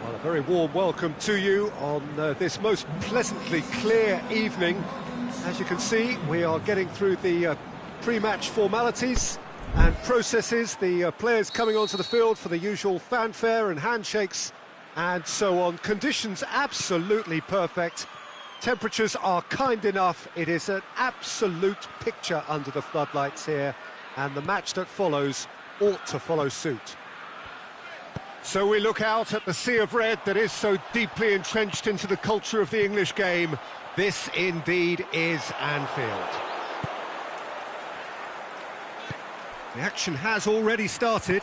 Well, a very warm welcome to you on this most pleasantly clear evening. As you can see, we are getting through the pre-match formalities and processes, the players coming onto the field for the usual fanfare and handshakes and so on. Conditions absolutely perfect. Temperatures are kind enough. It is an absolute picture under the floodlights here, and the match that follows ought to follow suit. So we look out at the sea of red that is so deeply entrenched into the culture of the English game. This indeed is Anfield. The action has already started.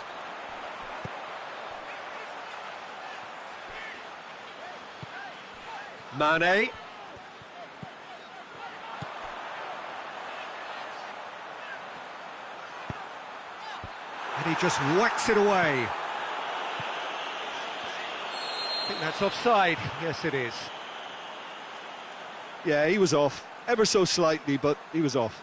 Mane. And he just whacks it away. I think that's offside. Yes, it is. Yeah, he was off. Ever so slightly, but he was off.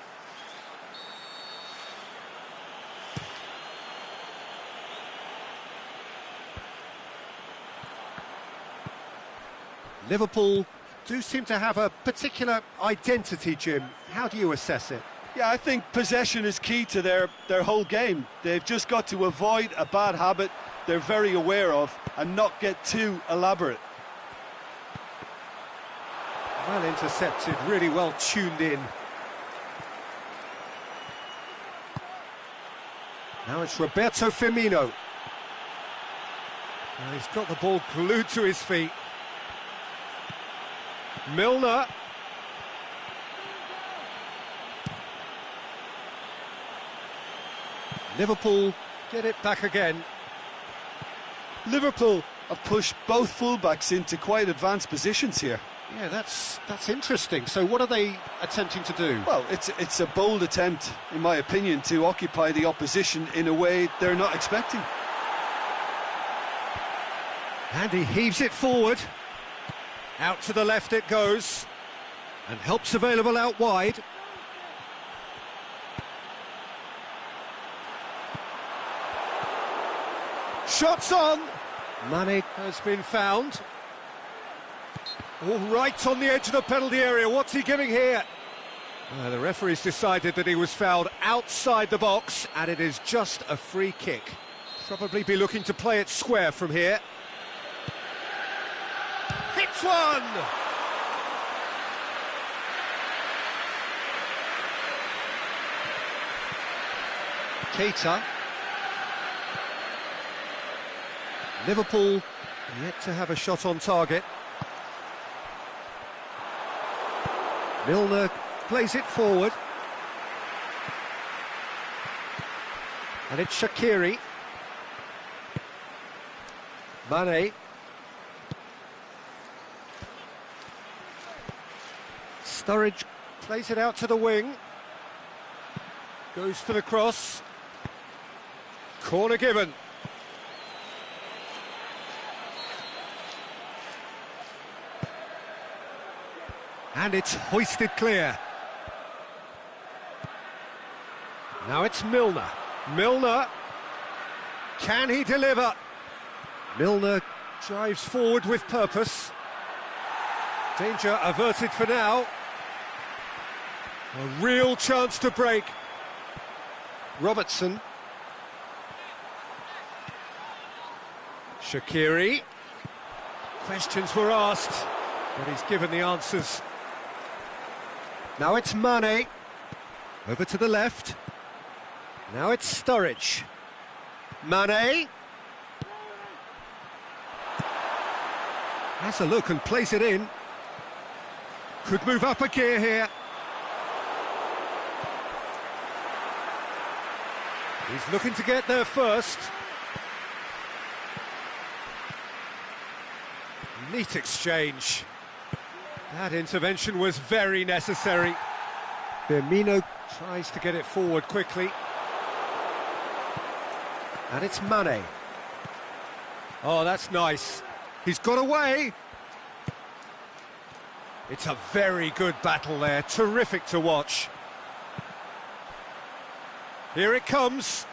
Liverpool do seem to have a particular identity, Jim. How do you assess it? Yeah, I think possession is key to their whole game. They've just got to avoid a bad habit they're very aware of and not get too elaborate. Well intercepted, really well tuned in. Now it's Roberto Firmino. Now he's got the ball glued to his feet. Milner. Liverpool get it back again. Liverpool have pushed both fullbacks into quite advanced positions here. Yeah, that's interesting. So what are they attempting to do? Well, it's a bold attempt, in my opinion, to occupy the opposition in a way they're not expecting. And he heaves it forward. Out to the left it goes. And help's available out wide. Shots on! Mane has been found. All right on the edge of the penalty area. What's he giving here? The referee's decided that he was fouled outside the box, and it is just a free kick. Probably be looking to play it square from here. Hits one! Keita. Liverpool yet to have a shot on target. Milner plays it forward. And it's Shaqiri. Mane. Sturridge plays it out to the wing. Goes for the cross. Corner given. And it's hoisted clear. Now it's Milner. Milner. Can he deliver? Milner drives forward with purpose. Danger averted for now. A real chance to break. Robertson. Shaqiri. Questions were asked, but he's given the answers. Now it's Mane. Over to the left. Now it's Sturridge. Mane. Has a look and plays it in. Could move up a gear here. He's looking to get there first. Neat exchange. That intervention was very necessary. Firmino tries to get it forward quickly. And it's Mane. Oh, that's nice. He's got away. It's a very good battle there. Terrific to watch. Here it comes.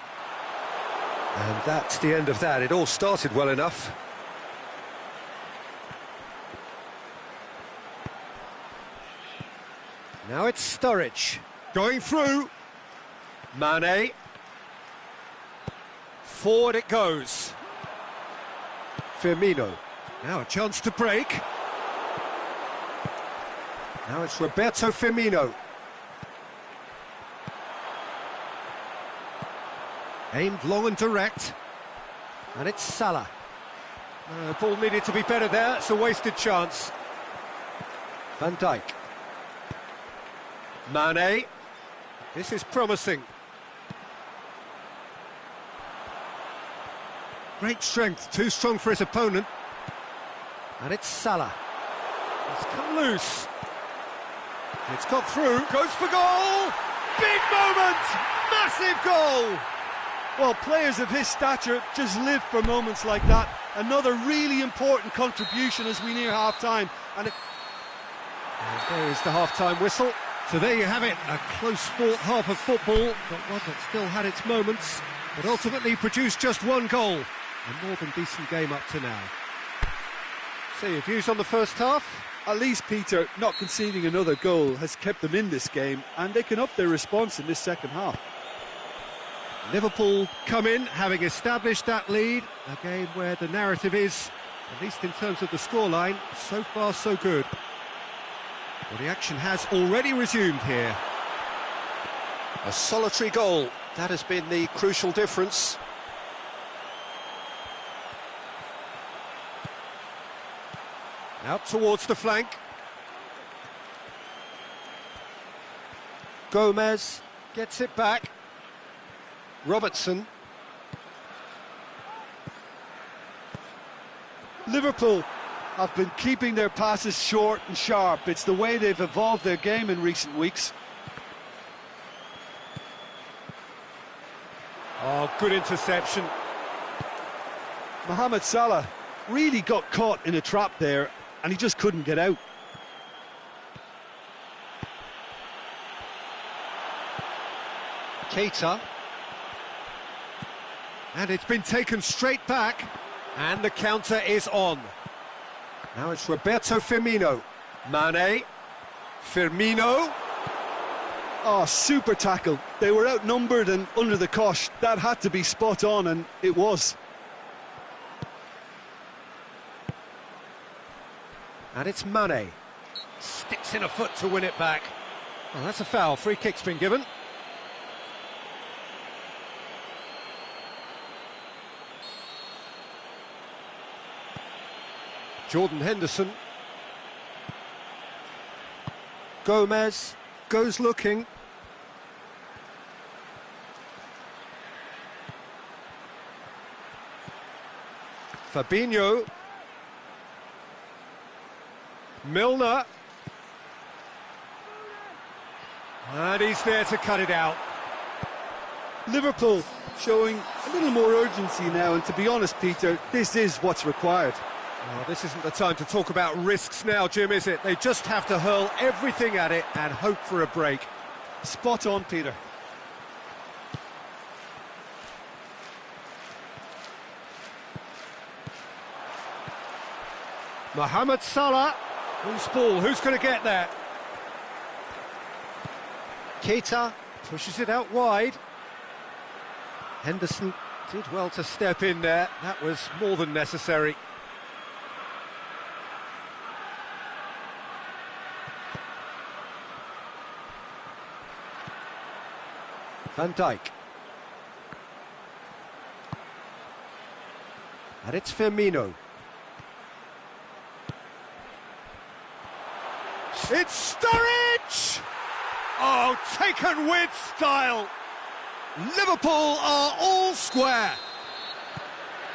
And that's the end of that. It all started well enough. Now it's Sturridge. Going through. Mane. Forward it goes. Firmino. Now a chance to break. Now it's Roberto Firmino. Aimed long and direct. And it's Salah. Ball needed to be better there. It's a wasted chance. Van Dijk. Mane. This is promising. Great strength, too strong for his opponent. And it's Salah. It's come loose. It's got through, goes for goal! Big moment! Massive goal! Well, players of his stature just live for moments like that. Another really important contribution as we near half-time. And there is the half-time whistle. So there you have it, a close-fought half of football, but one that still had its moments, but ultimately produced just one goal. A more than decent game up to now. So your views on the first half? at least, Peter, not conceding another goal has kept them in this game, and they can up their response in this second half. Liverpool come in, having established that lead, a game where the narrative is, at least in terms of the scoreline, so far so good. Well, the action has already resumed here. A solitary goal, that has been the crucial difference. Out towards the flank. Gomez gets it back. Robertson. Liverpool have been keeping their passes short and sharp. It's the way they've evolved their game in recent weeks. Oh, good interception. Mohamed Salah really got caught in a trap there, and he just couldn't get out. Keita. And it's been taken straight back, and the counter is on. Now it's Roberto Firmino. Mane. Firmino. Oh, super tackle. They were outnumbered and under the cosh. That had to be spot on, and it was. And it's Mane. Sticks in a foot to win it back. Well, that's a foul. Free kick's been given. Jordan Henderson. Gomez goes looking. Fabinho. Milner. And he's there to cut it out. Liverpool showing a little more urgency now, and to be honest, Peter, this is what's required. Well, this isn't the time to talk about risks now, Jim, is it? They just have to hurl everything at it and hope for a break. Spot on, Peter. Mohamed Salah. Who's ball? Who's going to get there? Keita pushes it out wide. Henderson did well to step in there. That was more than necessary. Van Dijk. And it's Firmino. It's Sturridge! Oh, taken with style! Liverpool are all square.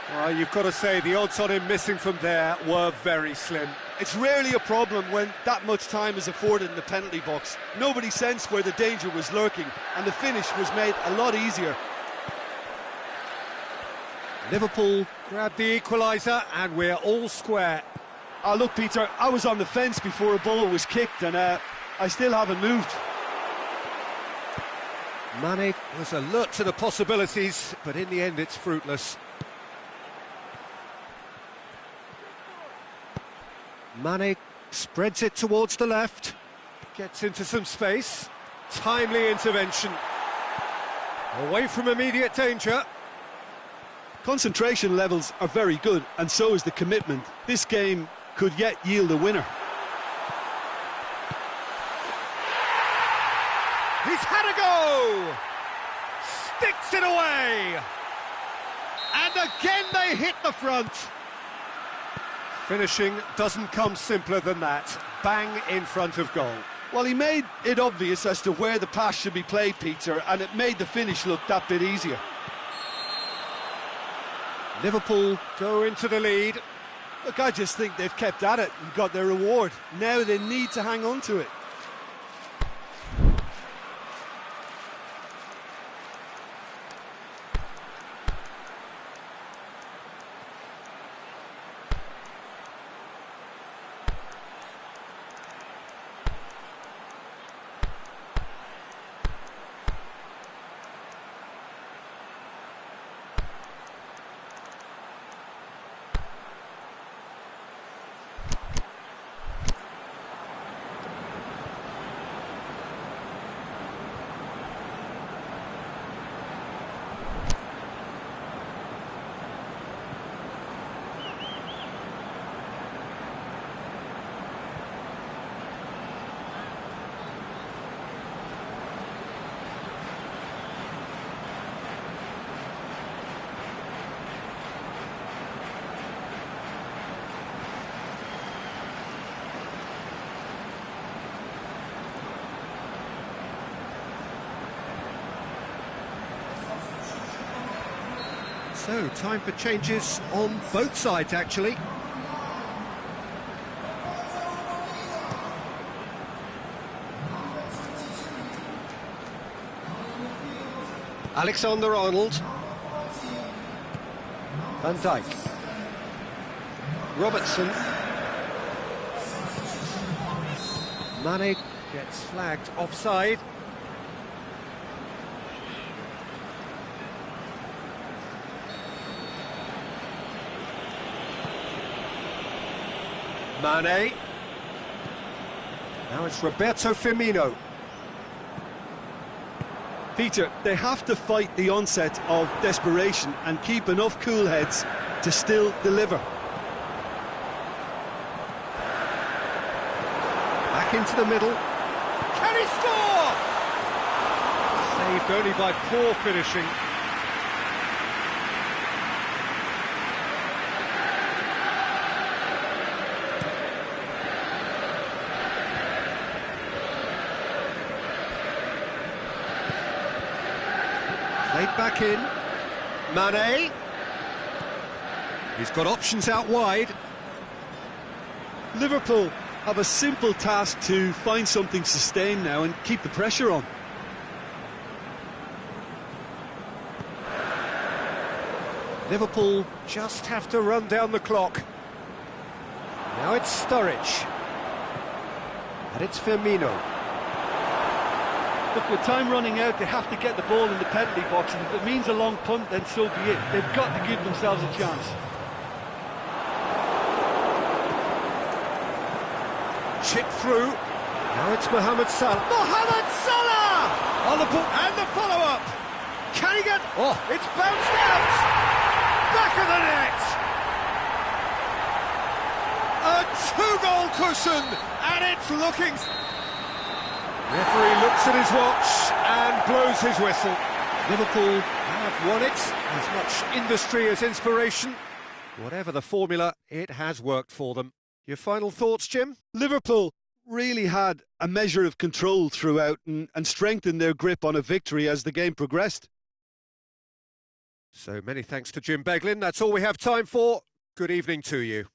Well, you've got to say the odds on him missing from there were very slim. It's rarely a problem when that much time is afforded in the penalty box. Nobody sensed where the danger was lurking, and the finish was made a lot easier. Liverpool grabbed the equaliser, and we're all square. Oh, look, Peter, I was on the fence before a ball was kicked, and I still haven't moved. Mane was alert to the possibilities, but in the end it's fruitless. Mane spreads it towards the left. Gets into some space. Timely intervention. Away from immediate danger. Concentration levels are very good, and so is the commitment. This game could yet yield a winner. He's had a go! Sticks it away! And again they hit the front. Finishing doesn't come simpler than that. Bang in front of goal. Well, he made it obvious as to where the pass should be played, Peter, and it made the finish look that bit easier. Liverpool go into the lead. Look, I just think they've kept at it and got their reward. Now they need to hang on to it. So, time for changes on both sides, actually. Alexander-Arnold. Van Dijk. Robertson. Mane gets flagged offside. Mane. Now it's Roberto Firmino. Peter, they have to fight the onset of desperation and keep enough cool heads to still deliver. Back into the middle. Can he score? Saved only by poor finishing. Played back in. Mane. He's got options out wide. Liverpool have a simple task to find something sustained now and keep the pressure on. Liverpool just have to run down the clock. Now it's Sturridge. And it's Firmino. Look, with time running out, they have to get the ball in the penalty box, and if it means a long punt, then so be it. They've got to give themselves a chance. Chip through. Now it's Mohamed Salah. Mohamed Salah! On the ball, and the follow-up. Can he get... Oh, it's bounced out! Back of the net! A two-goal cushion, and it's looking... Referee looks at his watch and blows his whistle. Liverpool have won it. As much industry as inspiration. Whatever the formula, it has worked for them. Your final thoughts, Jim? Liverpool really had a measure of control throughout and strengthened their grip on a victory as the game progressed. So many thanks to Jim Beglin. That's all we have time for. Good evening to you.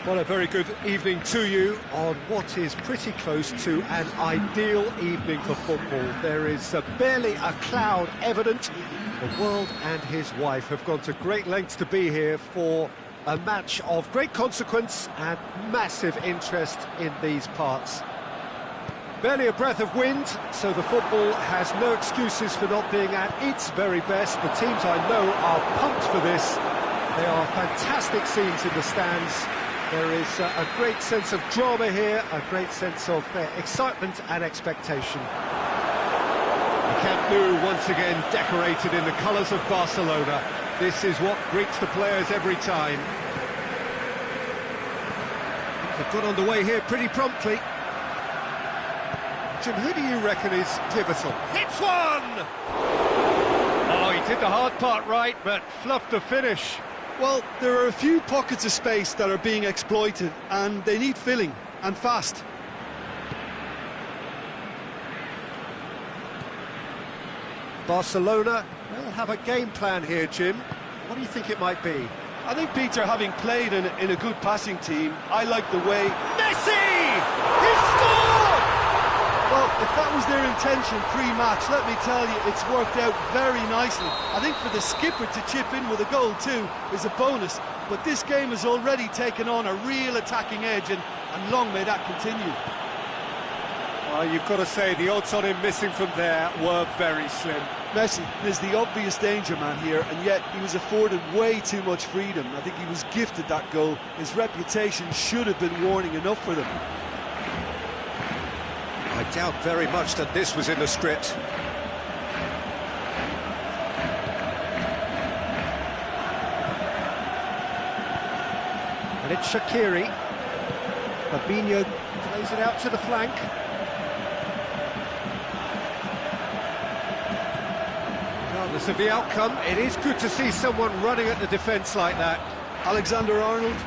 Well, a very good evening to you on what is pretty close to an ideal evening for football. There is barely a cloud evident. The world and his wife have gone to great lengths to be here for a match of great consequence and massive interest in these parts. Barely a breath of wind, so the football has no excuses for not being at its very best. The teams I know are pumped for this. There are fantastic scenes in the stands. There is a great sense of drama here, a great sense of excitement and expectation. The Camp Nou once again decorated in the colours of Barcelona. This is what greets the players every time. They've got underway here pretty promptly. Jim, who do you reckon is pivotal? Hits one! Oh, he did the hard part right, but fluffed the finish. Well, there are a few pockets of space that are being exploited, and they need filling, and fast. Barcelona will have a game plan here, Jim. What do you think it might be? I think, Peter, having played in a good passing team, I like the way... Messi! He scored! Well, if that was their intention pre-match, let me tell you, it's worked out very nicely. I think for the skipper to chip in with a goal too is a bonus, but this game has already taken on a real attacking edge, and long may that continue. Well, you've got to say, the odds on him missing from there were very slim. Messi is the obvious danger man here, and yet he was afforded way too much freedom. I think he was gifted that goal. His reputation should have been warning enough for them. I doubt very much that this was in the script. And it's Shaqiri. Fabinho plays it out to the flank. Regardless of the outcome, it is good to see someone running at the defence like that. Alexander-Arnold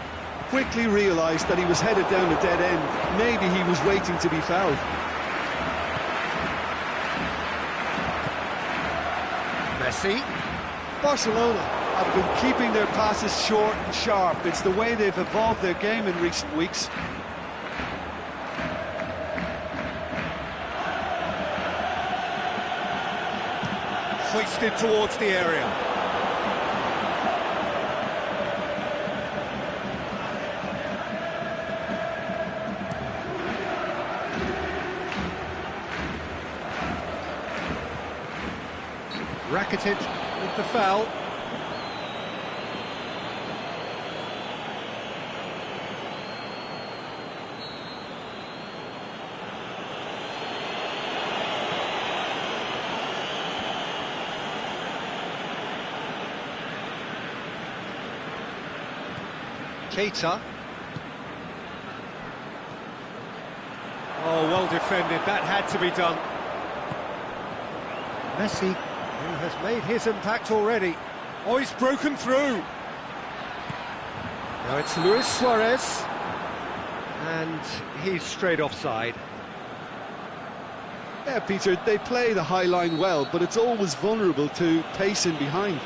quickly realised that he was headed down a dead end. Maybe he was waiting to be fouled. Messi. Barcelona have been keeping their passes short and sharp. It's the way they've evolved their game in recent weeks. Hoisted towards the area. Rakitic with the foul. Keita. Oh, well defended. That had to be done. Messi, who has made his impact already. Oh, he's broken through. Now it's Luis Suarez. And he's straight offside. Yeah, Peter, they play the high line well, but it's always vulnerable to pace in behind.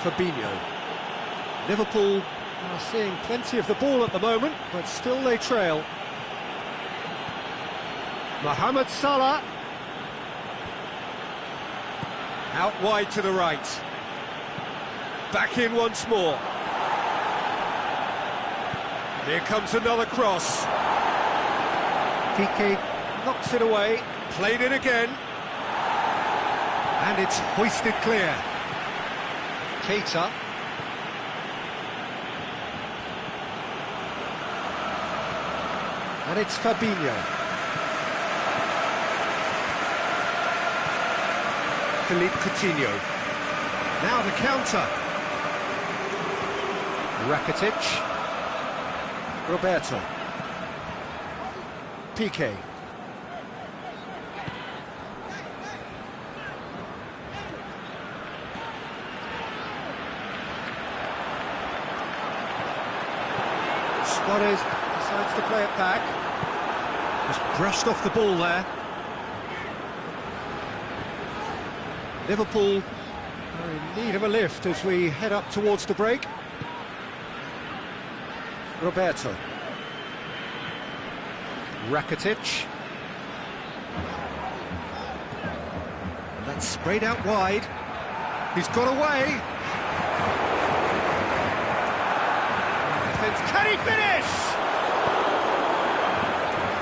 Fabinho. Liverpool are seeing plenty of the ball at the moment, but still they trail. Mohamed Salah. Out wide to the right. Back in once more. Here comes another cross. Piqué knocks it away. Played it again. And it's hoisted clear. Keita. And it's Fabinho. Philippe Coutinho. Now the counter. Rakitic. Roberto. Piqué. Suarez decides to play it back. Just brushed off the ball there. Liverpool are in need of a lift as we head up towards the break. Roberto. Rakitic. That's sprayed out wide. He's got away. Defense. Can he finish?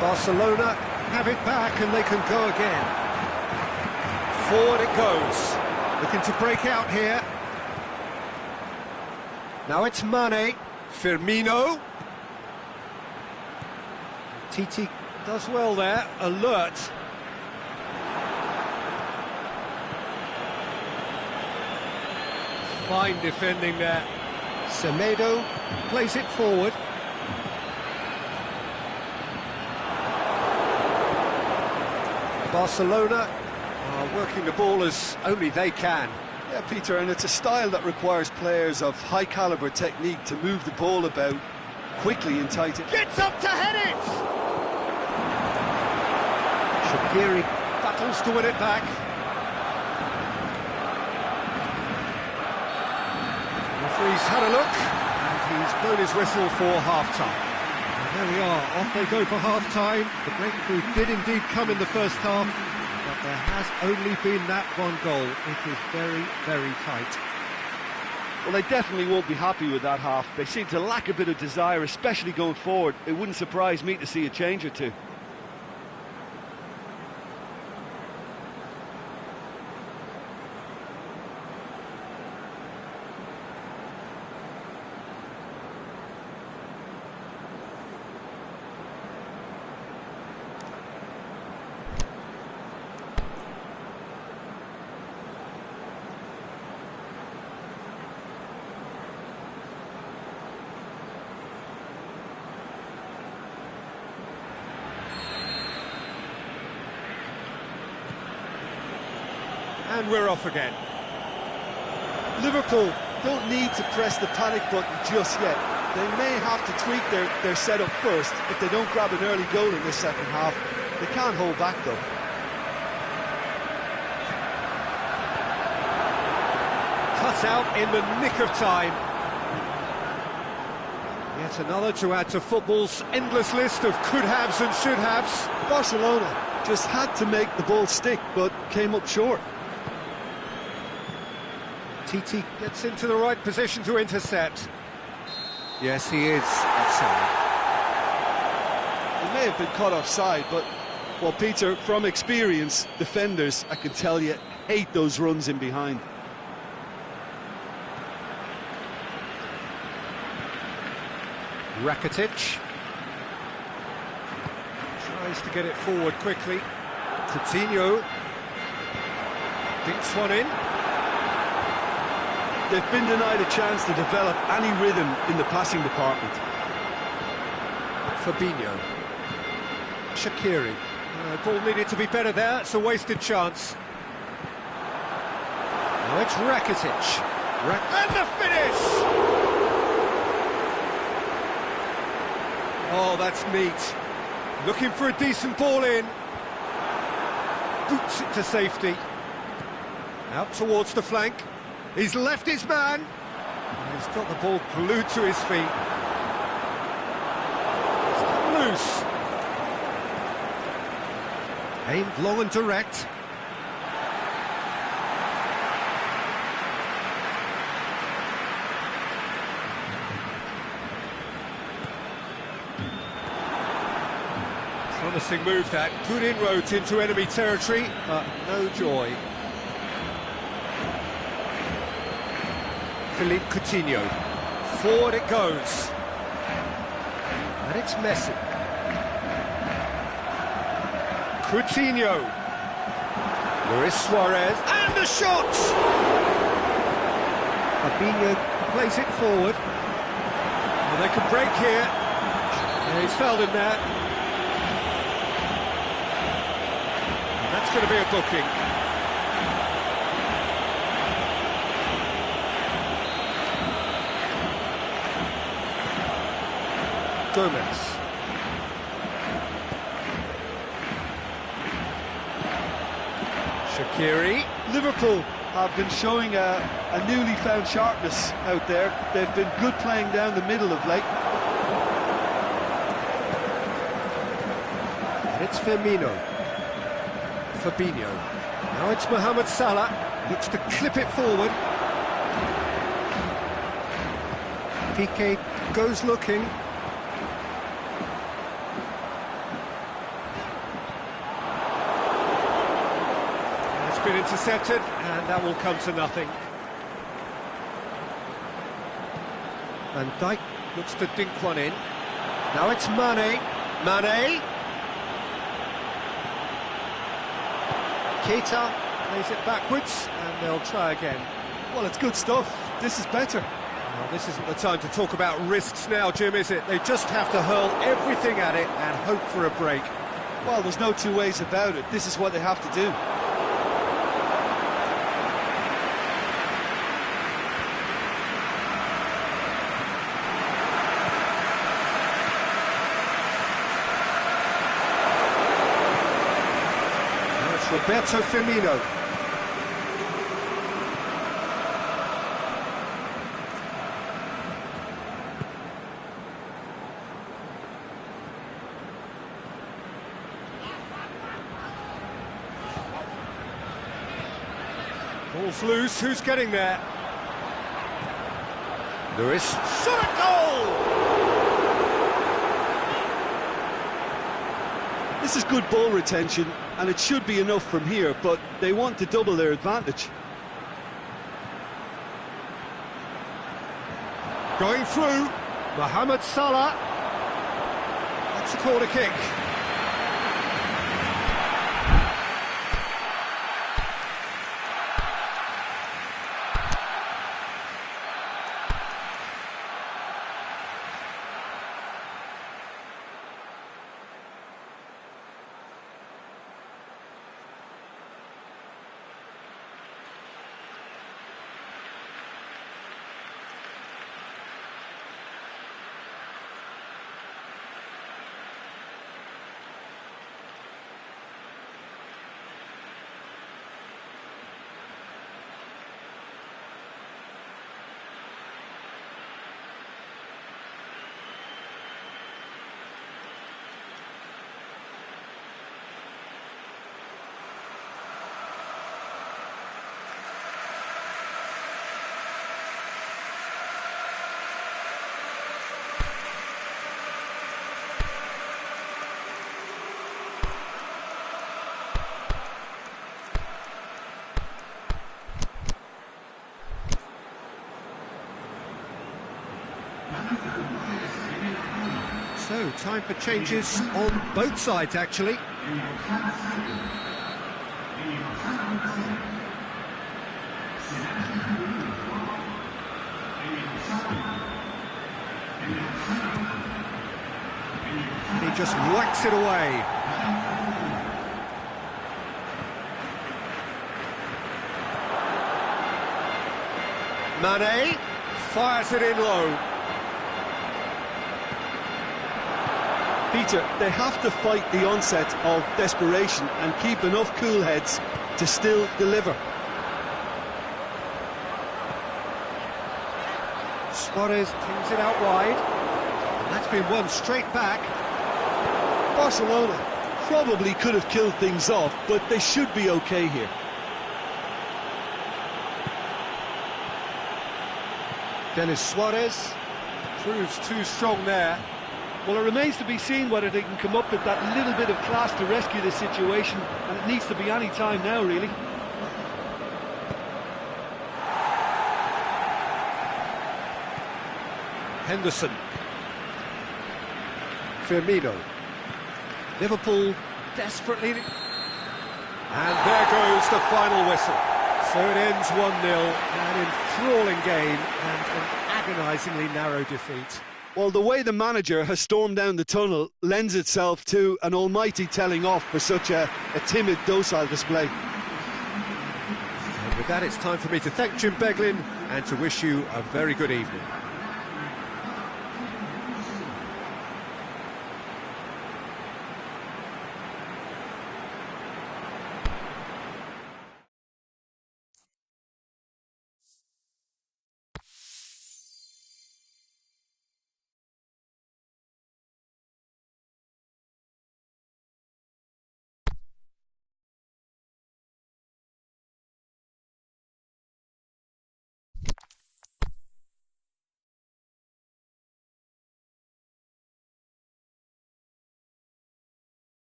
Barcelona have it back and they can go again. Forward it goes. Looking to break out here. Now it's Mane. Firmino. Titi does well there. Alert. Fine defending there. Semedo plays it forward. Barcelona are working the ball as only they can. Yeah, Peter, and it's a style that requires players of high-caliber technique to move the ball about quickly and tight. Gets up to head it! Shaqiri battles to win it back. The referee's had a look, and he's blown his whistle for half-time. There we are, off they go for half-time. The breakthrough did indeed come in the first half, but there has only been that one goal. It is very, very tight. Well, they definitely won't be happy with that half. They seem to lack a bit of desire, especially going forward. It wouldn't surprise me to see a change or two. And we're off again. Liverpool don't need to press the panic button just yet. They may have to tweak their setup first if they don't grab an early goal in this second half. They can't hold back though. Cut out in the nick of time. Yet another to add to football's endless list of could-haves and should-haves. Barcelona just had to make the ball stick, but came up short. Titi gets into the right position to intercept. Yes, he is offside. He may have been caught offside, but, well, Peter, from experience, defenders, I can tell you, hate those runs in behind. Rakitic tries to get it forward quickly. Coutinho dinks one in. They've been denied a chance to develop any rhythm in the passing department. Fabinho. Shaqiri. Ball needed to be better there, it's a wasted chance. Now it's Rakitic. And the finish! Oh, that's neat. Looking for a decent ball in. Boots it to safety. Out towards the flank. He's left his man. And he's got the ball glued to his feet. It's got loose. Aimed long and direct. Promising move that. Good inroads into enemy territory, but no joy. Philippe Coutinho. Forward it goes. And it's Messi. Coutinho. Luis Suarez. And the shot! Fabinho plays it forward. And they can break here. Yeah, he's fouled in there. And that's going to be a booking. Gomez. Shaqiri. Liverpool have been showing a newly found sharpness out there. They've been good playing down the middle of late. And it's Firmino. Fabinho. Now it's Mohamed Salah. Looks to clip it forward. Piqué goes looking. It's been intercepted, and that will come to nothing. Van Dijk looks to dink one in. Now it's Mane. Mane. Keita plays it backwards, and they'll try again. Well, it's good stuff. This is better. Well, this isn't the time to talk about risks now, Jim, is it? They just have to hurl everything at it and hope for a break. Well, there's no two ways about it. This is what they have to do. Now it's Roberto Firmino. Ball's loose, who's getting there? Lewis, shot a goal! This is good ball retention, and it should be enough from here, but they want to double their advantage. Going through, Mohamed Salah. That's a corner kick. So, time for changes on both sides, actually. And he just whacks it away. Mane fires it in low. Peter, they have to fight the onset of desperation and keep enough cool heads to still deliver. Suarez pings it out wide. And that's been won straight back. Barcelona probably could have killed things off, but they should be okay here. Denis Suarez proves too strong there. Well, it remains to be seen whether they can come up with that little bit of class to rescue this situation, and it needs to be any time now, really. Henderson. Firmino. Liverpool desperately... And there goes the final whistle. So it ends 1-0, an enthralling game and an agonisingly narrow defeat. Well, the way the manager has stormed down the tunnel lends itself to an almighty telling off for such a timid, docile display. And with that, it's time for me to thank Jim Beglin and to wish you a very good evening.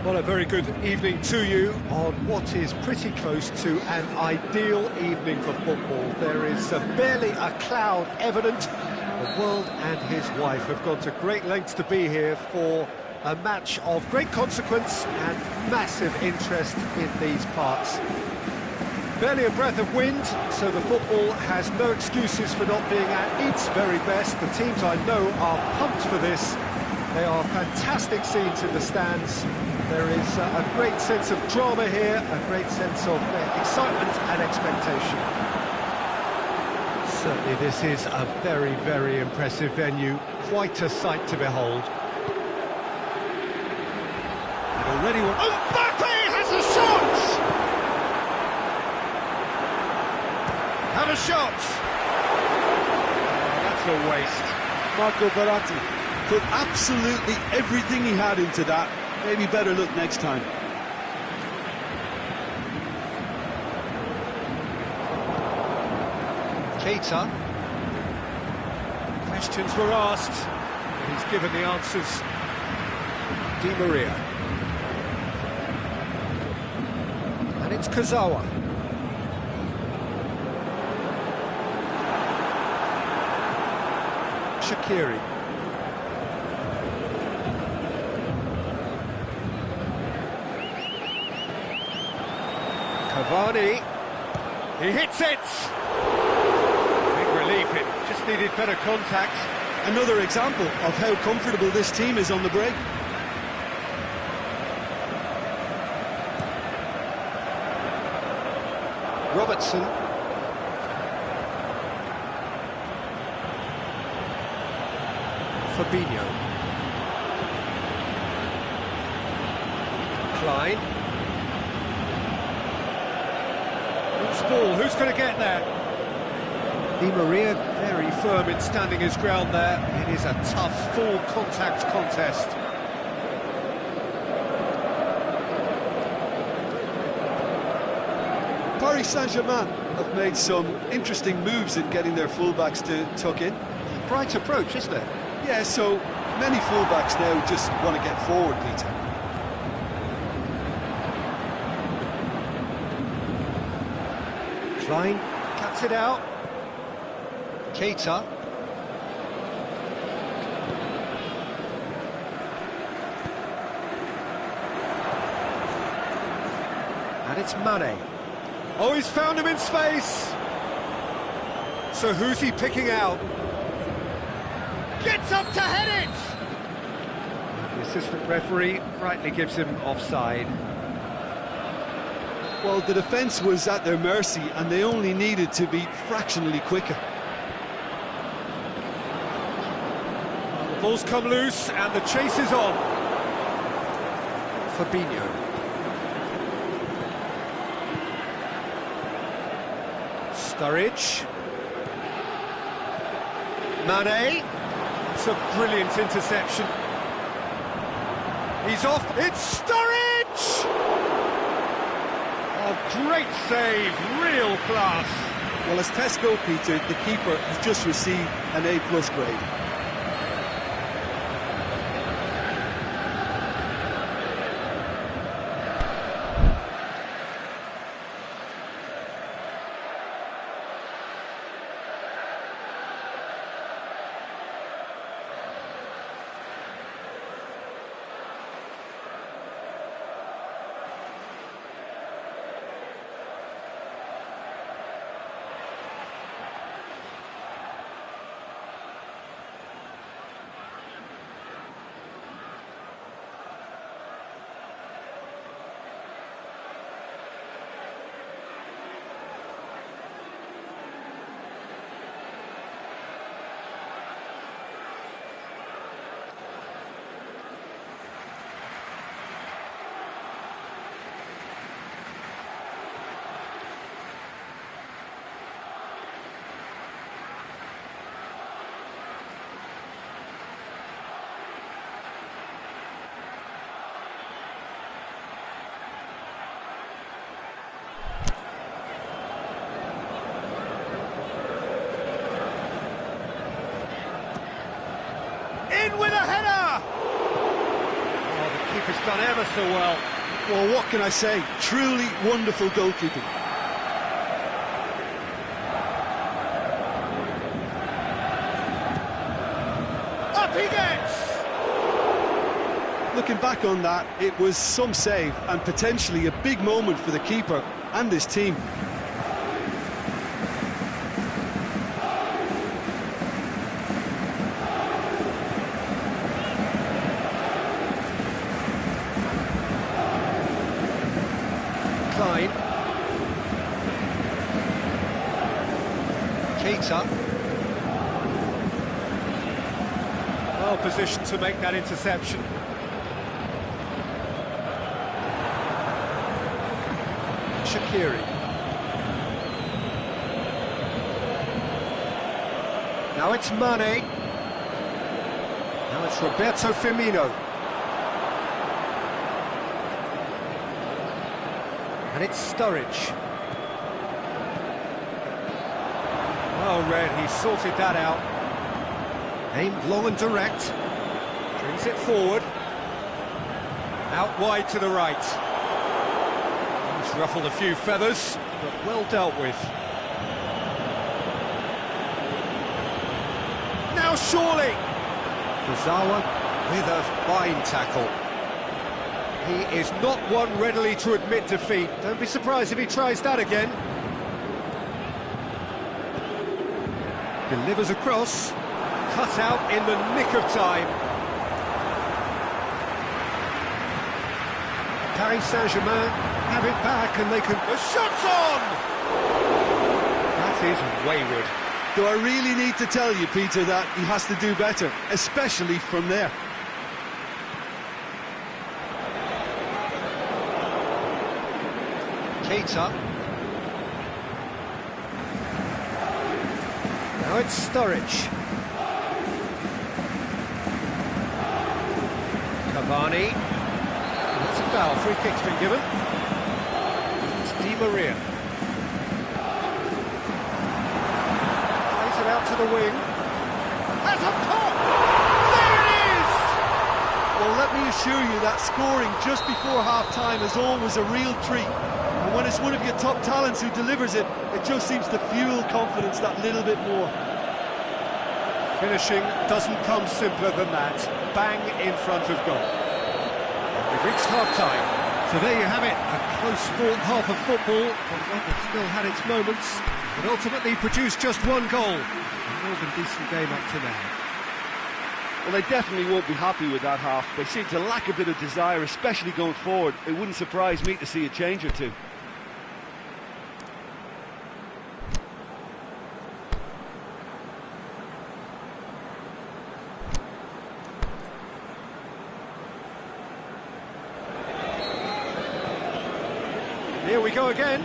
Well, a very good evening to you on what is pretty close to an ideal evening for football. There is barely a cloud evident. The world and his wife have gone to great lengths to be here for a match of great consequence and massive interest in these parts. Barely a breath of wind, so the football has no excuses for not being at its very best. The teams I know are pumped for this. They are fantastic scenes in the stands. There is a great sense of drama here, a great sense of excitement and expectation. Certainly this is a very, very impressive venue. Quite a sight to behold. And already Mbappe has a shot! Have a shot! Oh, that's a waste. Marco Verratti put absolutely everything he had into that. Maybe better look next time. Keita. Questions were asked, and he's given the answers. Di Maria. And it's Kurzawa. Shaqiri. Cavani, he hits it! Big relief, it just needed better contact. Another example of how comfortable this team is on the break. Robertson. Fabinho. Klein. Ball, who's going to get there? Di Maria very firm in standing his ground there. It is a tough full contact contest. Paris Saint-Germain have made some interesting moves in getting their fullbacks to tuck in. Bright approach, isn't it? Yeah, so many fullbacks now just want to get forward, Peter. Klein cuts it out. Keita. And it's Mane. Oh, he's found him in space. So who's he picking out? Gets up to head it! The assistant referee rightly gives him offside. Well, the defence was at their mercy and they only needed to be fractionally quicker. Well, the ball's come loose and the chase is on. Fabinho. Sturridge. Mane. It's a brilliant interception. He's off. It's Sturridge! Oh, great save, real class. Well, as Tesco, Peter, the keeper has just received an A+ grade. goalkeeper's done ever so well. Well, what can I say? Truly wonderful goalkeeping. Up he gets! Looking back on that, it was some save and potentially a big moment for the keeper and his team. Klein. Keita. Well positioned to make that interception. Shaqiri. Now it's Mane. Now it's Roberto Firmino. And it's Sturridge. Well read, he sorted that out. Aimed long and direct. Brings it forward. Out wide to the right. He's ruffled a few feathers, but well dealt with. Now surely! Kurzawa with a fine tackle. He is not one readily to admit defeat. Don't be surprised if he tries that again. Delivers across. Cut out in the nick of time. Paris Saint-Germain have it back and they can... The shot's on! That is wayward. Do I really need to tell you, Peter, that he has to do better, especially from there? Keita. Now it's Sturridge. Cavani. That's a foul. Free kick's been given. It's Di Maria. Plays it out to the wing. Has a pop! There it is! Well, let me assure you that scoring just before half-time is always a real treat. And when it's one of your top talents who delivers it, it just seems to fuel confidence that little bit more. Finishing doesn't come simpler than that. Bang in front of goal. We've reached half-time. So there you have it, a close-fought half of football, but one that still had its moments, but ultimately produced just one goal. A more than decent game up to now. Well, they definitely won't be happy with that half. They seem to lack a bit of desire, especially going forward. It wouldn't surprise me to see a change or two. Here we go again.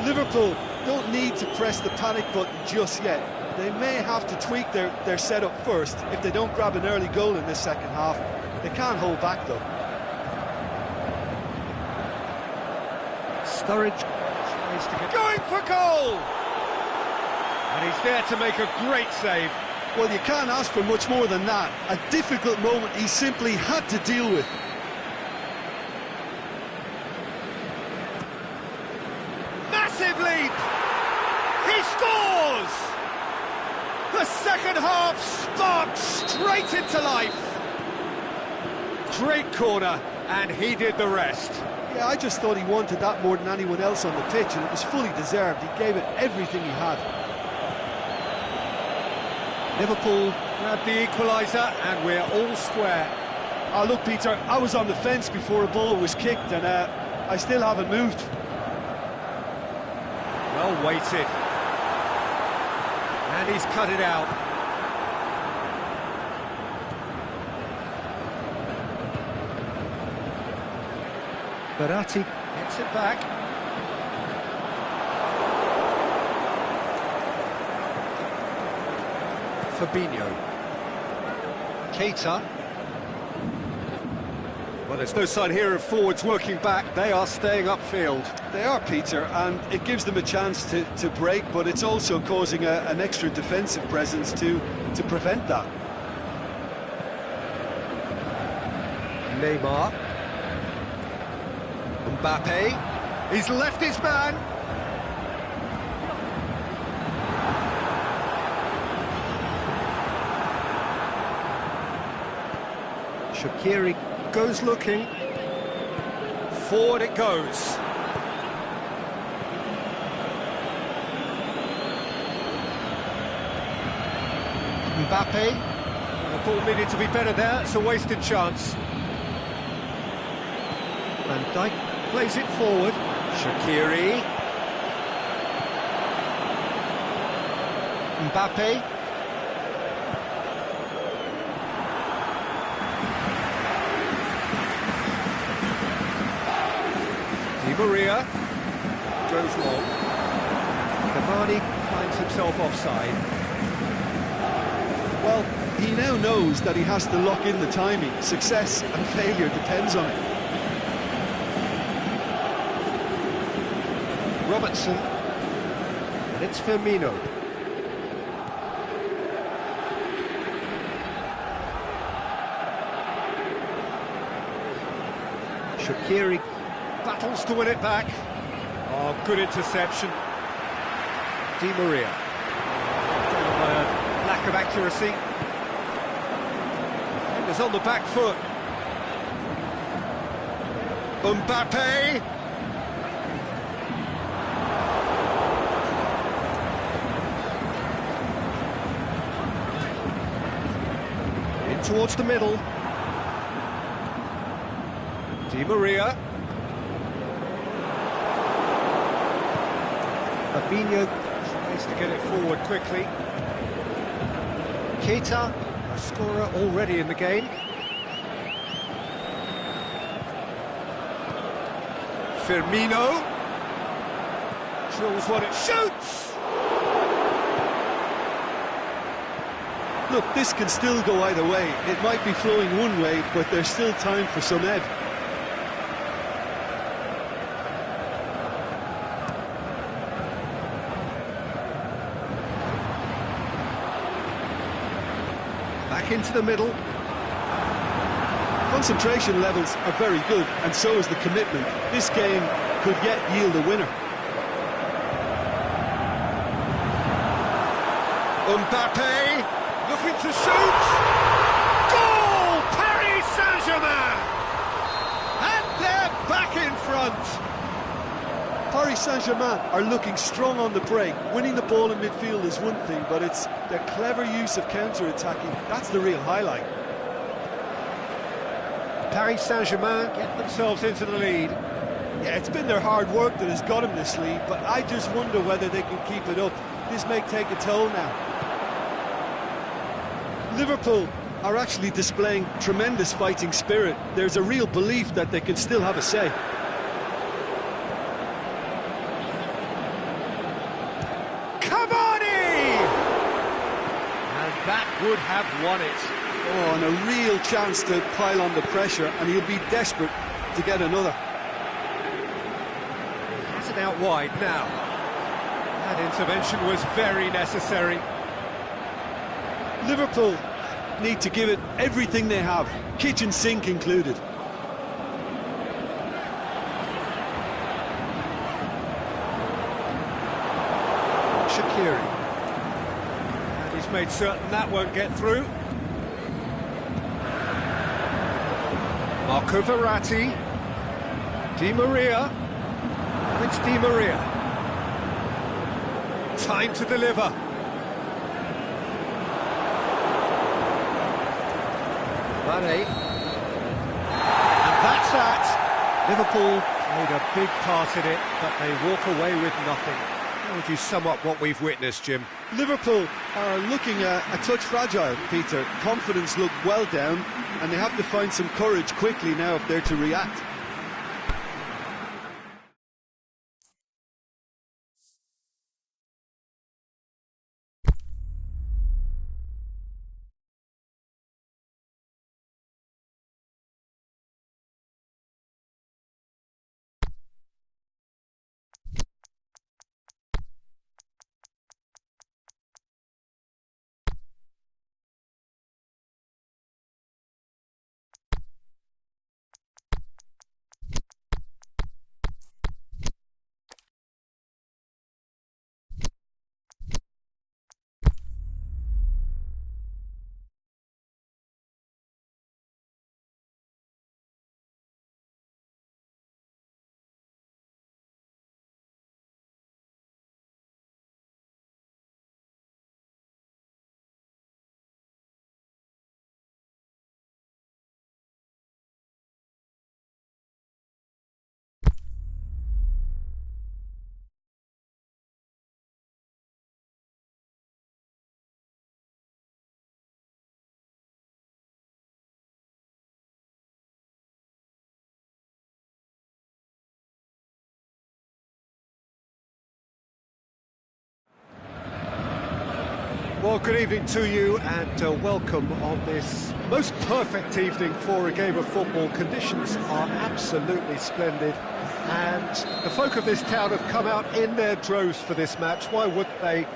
Liverpool don't need to press the panic button just yet. They may have to tweak their setup first if they don't grab an early goal in this second half. They can't hold back though. Sturridge tries to get... Going for goal! And he's there to make a great save. Well, you can't ask for much more than that. A difficult moment he simply had to deal with. Massive leap! He scores! The second half sparked straight into life. Great corner, and he did the rest. Yeah, I just thought he wanted that more than anyone else on the pitch, and it was fully deserved. He gave it everything he had. Liverpool grabbed the equaliser, and we're all square. Oh, look, Peter, I was on the fence before a ball was kicked, and I still haven't moved. Well weighted. And he's cut it out. Verratti gets it back. Fabinho. Keita. Well, there's no sign here of forwards working back. They are staying upfield. They are, Peter, and it gives them a chance to break, but it's also causing an extra defensive presence to prevent that. Neymar. Mbappe. He's left his man. Shaqiri goes looking. Forward it goes. Mbappe. The ball needed to be better there. It's a wasted chance. Van Dijk plays it forward. Shaqiri. Mbappe. Di Maria goes long. Cavani finds himself offside. Well, he now knows that he has to lock in the timing. Success and failure depends on it. Robertson, and it's Firmino. Shaqiri battles to win it back. Oh, good interception. Di Maria. Lack of accuracy. Defenders on the back foot. Mbappe. In towards the middle. Di Maria. Fabinho tries to get it forward quickly. Keita, a scorer already in the game. Firmino. Drills what it shoots! Look, this can still go either way. It might be flowing one way, but there's still time for some ebb. Back into the middle. Concentration levels are very good, and so is the commitment. This game could yet yield a winner. Mbappe, looking to shoot! Goal! Paris Saint-Germain! And they're back in front! Paris Saint-Germain are looking strong on the break. Winning the ball in midfield is one thing, but it's their clever use of counter-attacking. That's the real highlight. Paris Saint-Germain get themselves into the lead. Yeah, it's been their hard work that has got them this lead, but I just wonder whether they can keep it up. This may take a toll now. Liverpool are actually displaying tremendous fighting spirit. There's a real belief that they can still have a say. Cavani! And that would have won it. Oh, and a real chance to pile on the pressure, and he'll be desperate to get another. Has it out wide now. That intervention was very necessary. Liverpool need to give it everything they have, kitchen sink included. Shaqiri. And he's made certain that won't get through. Marco Verratti. Di Maria. It's Di Maria. Time to deliver. Mane. And that's that. Liverpool made a big part in it, but they walk away with nothing. How would you sum up what we've witnessed, Jim? Liverpool are looking a touch fragile, Peter. Confidence looked well down, and they have to find some courage quickly now if they're to react. Well, good evening to you and welcome on this most perfect evening for a game of football. Conditions are absolutely splendid and the folk of this town have come out in their droves for this match. Why wouldn't they?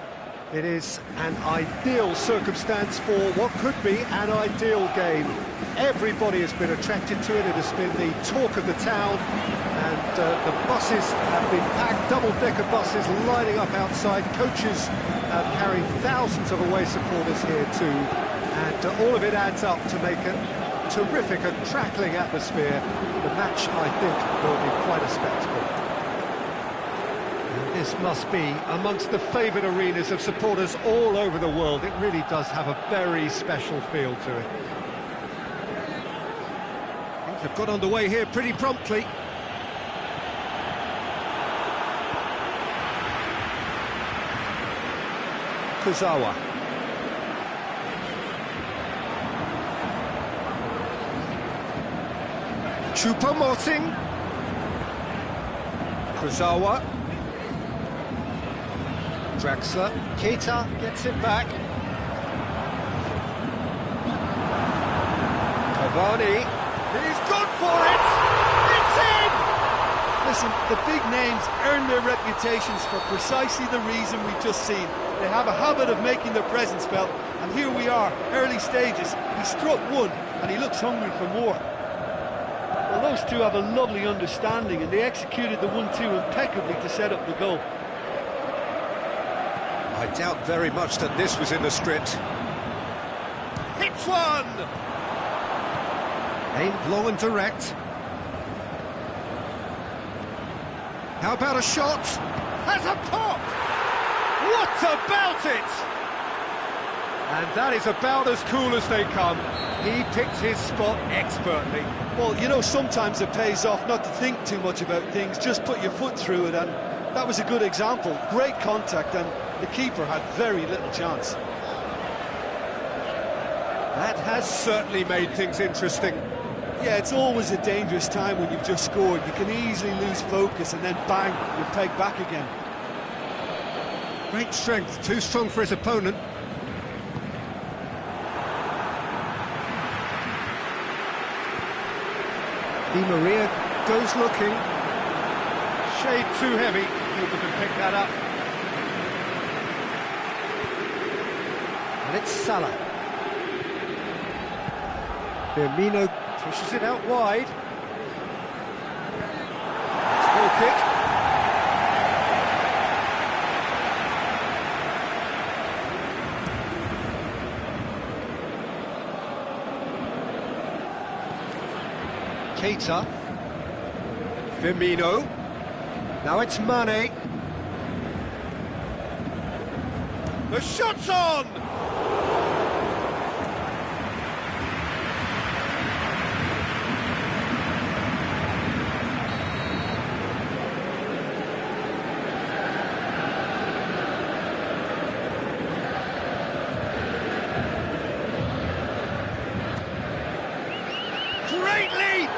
It is an ideal circumstance for what could be an ideal game. Everybody has been attracted to it. It has been the talk of the town, and the buses have been packed, double-decker buses lining up outside. Coaches have carried thousands of away supporters here too, and all of it adds up to make a terrific and crackling atmosphere. The match, I think, will be quite a spectacle. This must be amongst the favoured arenas of supporters all over the world. It really does have a very special feel to it. Things have got underway here pretty promptly. Kurzawa. Choupo-Moting. Kurzawa. Draxler, Keita gets it back. Cavani, he's gone for it! It's in! Listen, the big names earn their reputations for precisely the reason we've just seen. They have a habit of making their presence felt, and here we are, early stages. He struck one, and he looks hungry for more. Well, those two have a lovely understanding, and they executed the 1-2 impeccably to set up the goal. I doubt very much that this was in the script. Hits one! Aimed long and direct. How about a shot? Has a pop! What about it? And that is about as cool as they come. He picked his spot expertly. Well, you know, sometimes it pays off not to think too much about things, just put your foot through it, and that was a good example. Great contact, and the keeper had very little chance. That has certainly made things interesting. Yeah, it's always a dangerous time when you've just scored. You can easily lose focus and then bang, you're pegged back again. Great strength, too strong for his opponent. Di Maria goes looking. Shade too heavy. Keeper can pick that up. And it's Salah. Firmino pushes it out wide. It's a goal kick. Keita. Firmino. Now it's Mane. The shot's on! Great leap!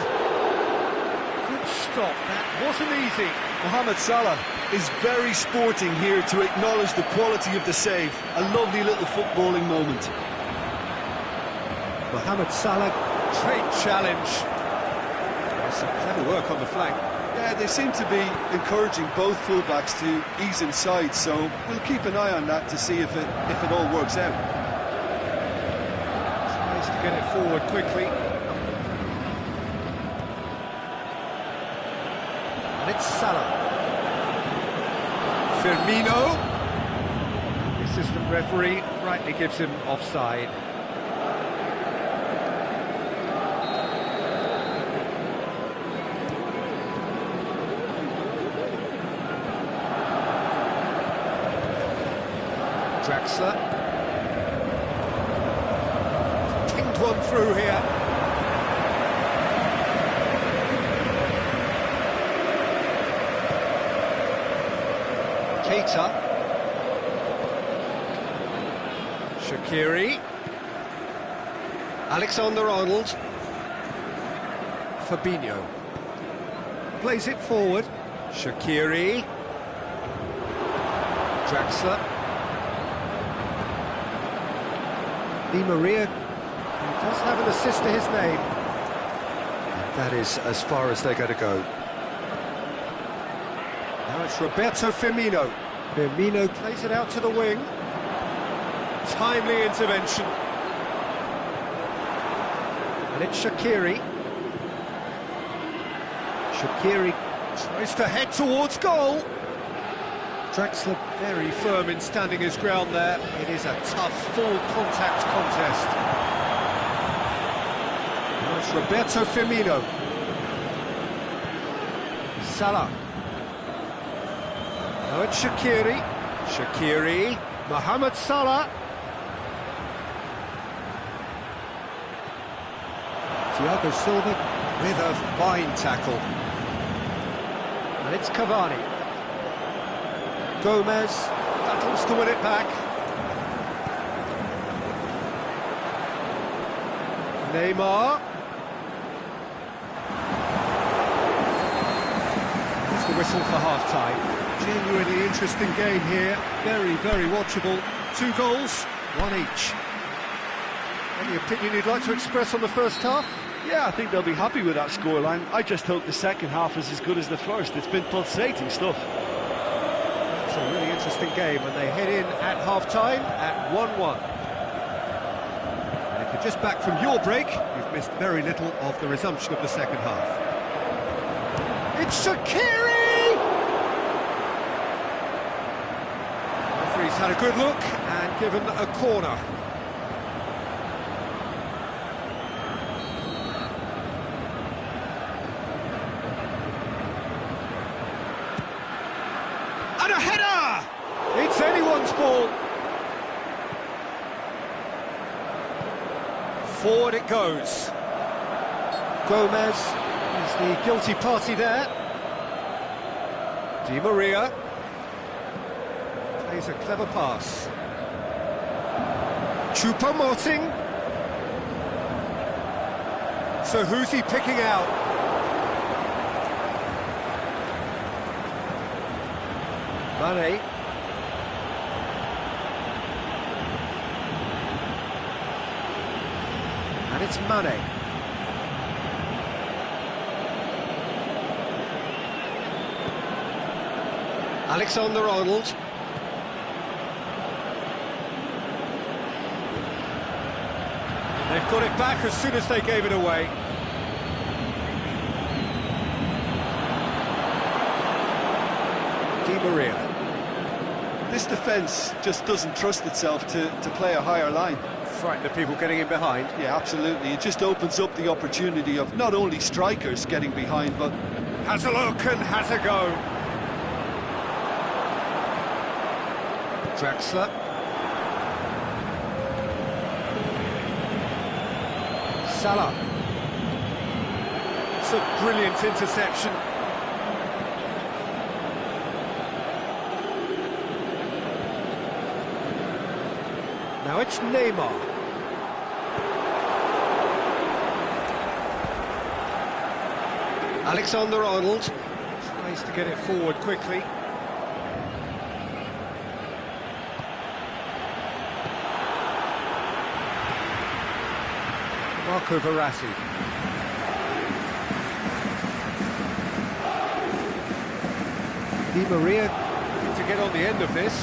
Good stop, that wasn't easy. Mohamed Salah is very sporting here to acknowledge the quality of the save. A lovely little footballing moment. Mohamed Salah, great challenge. There's some clever work on the flank. Yeah, they seem to be encouraging both fullbacks to ease inside, so we'll keep an eye on that to see if it all works out. Tries to get it forward quickly. And it's Salah. Firmino. The assistant referee rightly gives him offside. Draxler. Pinged one through here. Keita. Shaqiri. Alexander-Arnold. Fabinho. Plays it forward. Shaqiri. Draxler. Di Maria, who does have an assist to his name. And that is as far as they're going to go. Now it's Roberto Firmino. Firmino plays it out to the wing. Timely intervention. And it's Shaqiri. Shaqiri tries to head towards goal. Draxler very firm in standing his ground there. It is a tough, full contact contest. Now it's Roberto Firmino. Salah. Now it's Shaqiri. Shaqiri. Mohamed Salah. Thiago Silva with a fine tackle. And it's Cavani. Gomez battles to win it back. Neymar. It's the whistle for half-time. Genuinely interesting game here. Very, very watchable. 2 goals, 1 each. Any opinion you'd like to express on the first half? Yeah, I think they'll be happy with that scoreline. I just hope the second half is as good as the first. It's been pulsating stuff. It's a really interesting game, and they head in at half-time at 1-1. And if you're just back from your break, you've missed very little of the resumption of the second half. It's Shaqiri! The referee's had a good look and given a corner. And a header! It's anyone's ball. Forward it goes. Gomez is the guilty party there. Di Maria plays a clever pass. Choupo-Moting. So who's he picking out? Mane. And it's Mane. Alexander-Arnold. They've got it back as soon as they gave it away. Di Maria. This defence just doesn't trust itself to play a higher line. Frighten the people getting in behind. Yeah, absolutely. It just opens up the opportunity of not only strikers getting behind, but... Has a look and has a go. Draxler. Salah. It's a brilliant interception. Now it's Neymar. Alexander-Arnold tries to get it forward quickly. Marco Verratti. Di Maria to get on the end of this.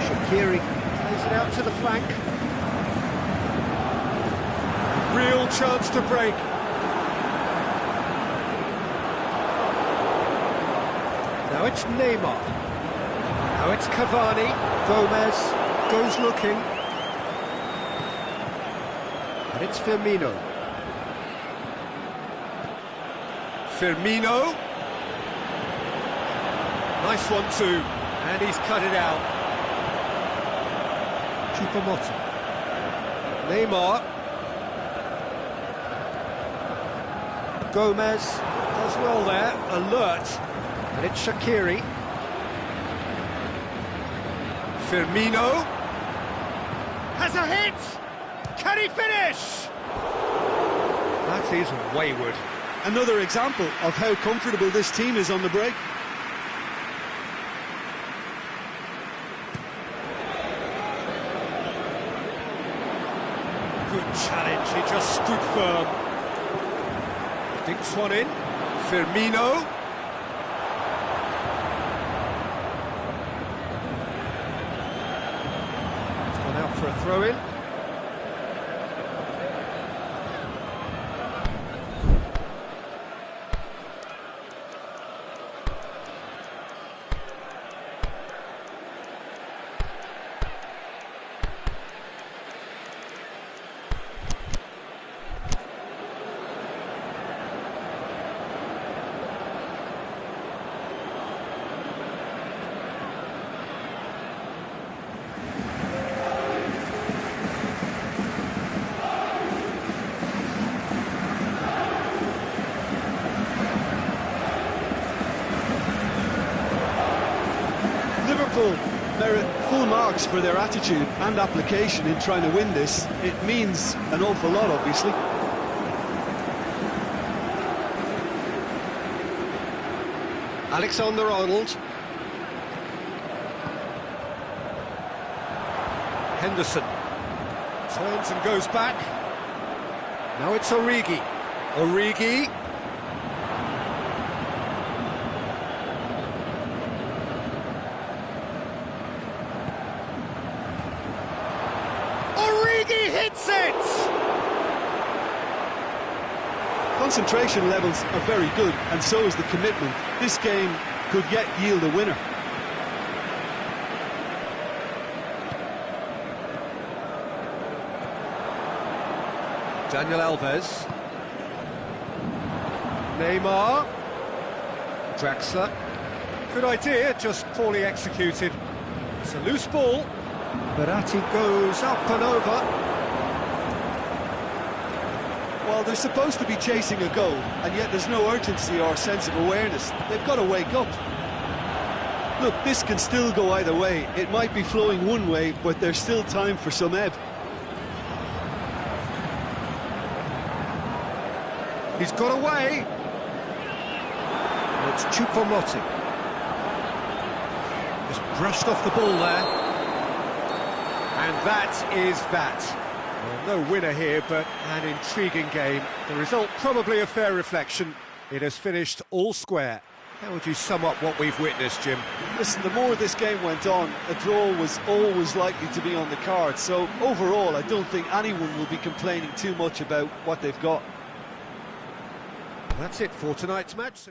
Shaqiri plays it out to the flank. Real chance to break. Now it's Neymar. Now it's Cavani. Gomez goes looking. And it's Firmino. Firmino. Nice one too. And he's cut it out. Choupo-Moting. Neymar. Gomez does well there. Alert. And it's Shaqiri. Firmino has a hit! Can he finish? That is wayward. Another example of how comfortable this team is on the break. challenge, he just stood firm. Dinks one in. Firmino. It's gone out for a throw-in. Liverpool merit full marks for their attitude and application in trying to win this. It means an awful lot, obviously. Alexander-Arnold. Henderson turns and goes back. Now it's Origi. Origi. Origi hits it! Concentration levels are very good, and so is the commitment. This game could yet yield a winner. Daniel Alves. Neymar. Draxler. Good idea, just poorly executed. It's a loose ball. Verratti goes up and over. Well, they're supposed to be chasing a goal, and yet there's no urgency or sense of awareness. They've got to wake up. Look, this can still go either way. It might be flowing one way, but there's still time for some ebb. He's got away. It's Choupo-Moting. Just brushed off the ball there. And that is that. Well, no winner here, but an intriguing game. The result probably a fair reflection. It has finished all square. How would you sum up what we've witnessed, Jim? Listen, the more this game went on, a draw was always likely to be on the card. So overall, I don't think anyone will be complaining too much about what they've got. That's it for tonight's match.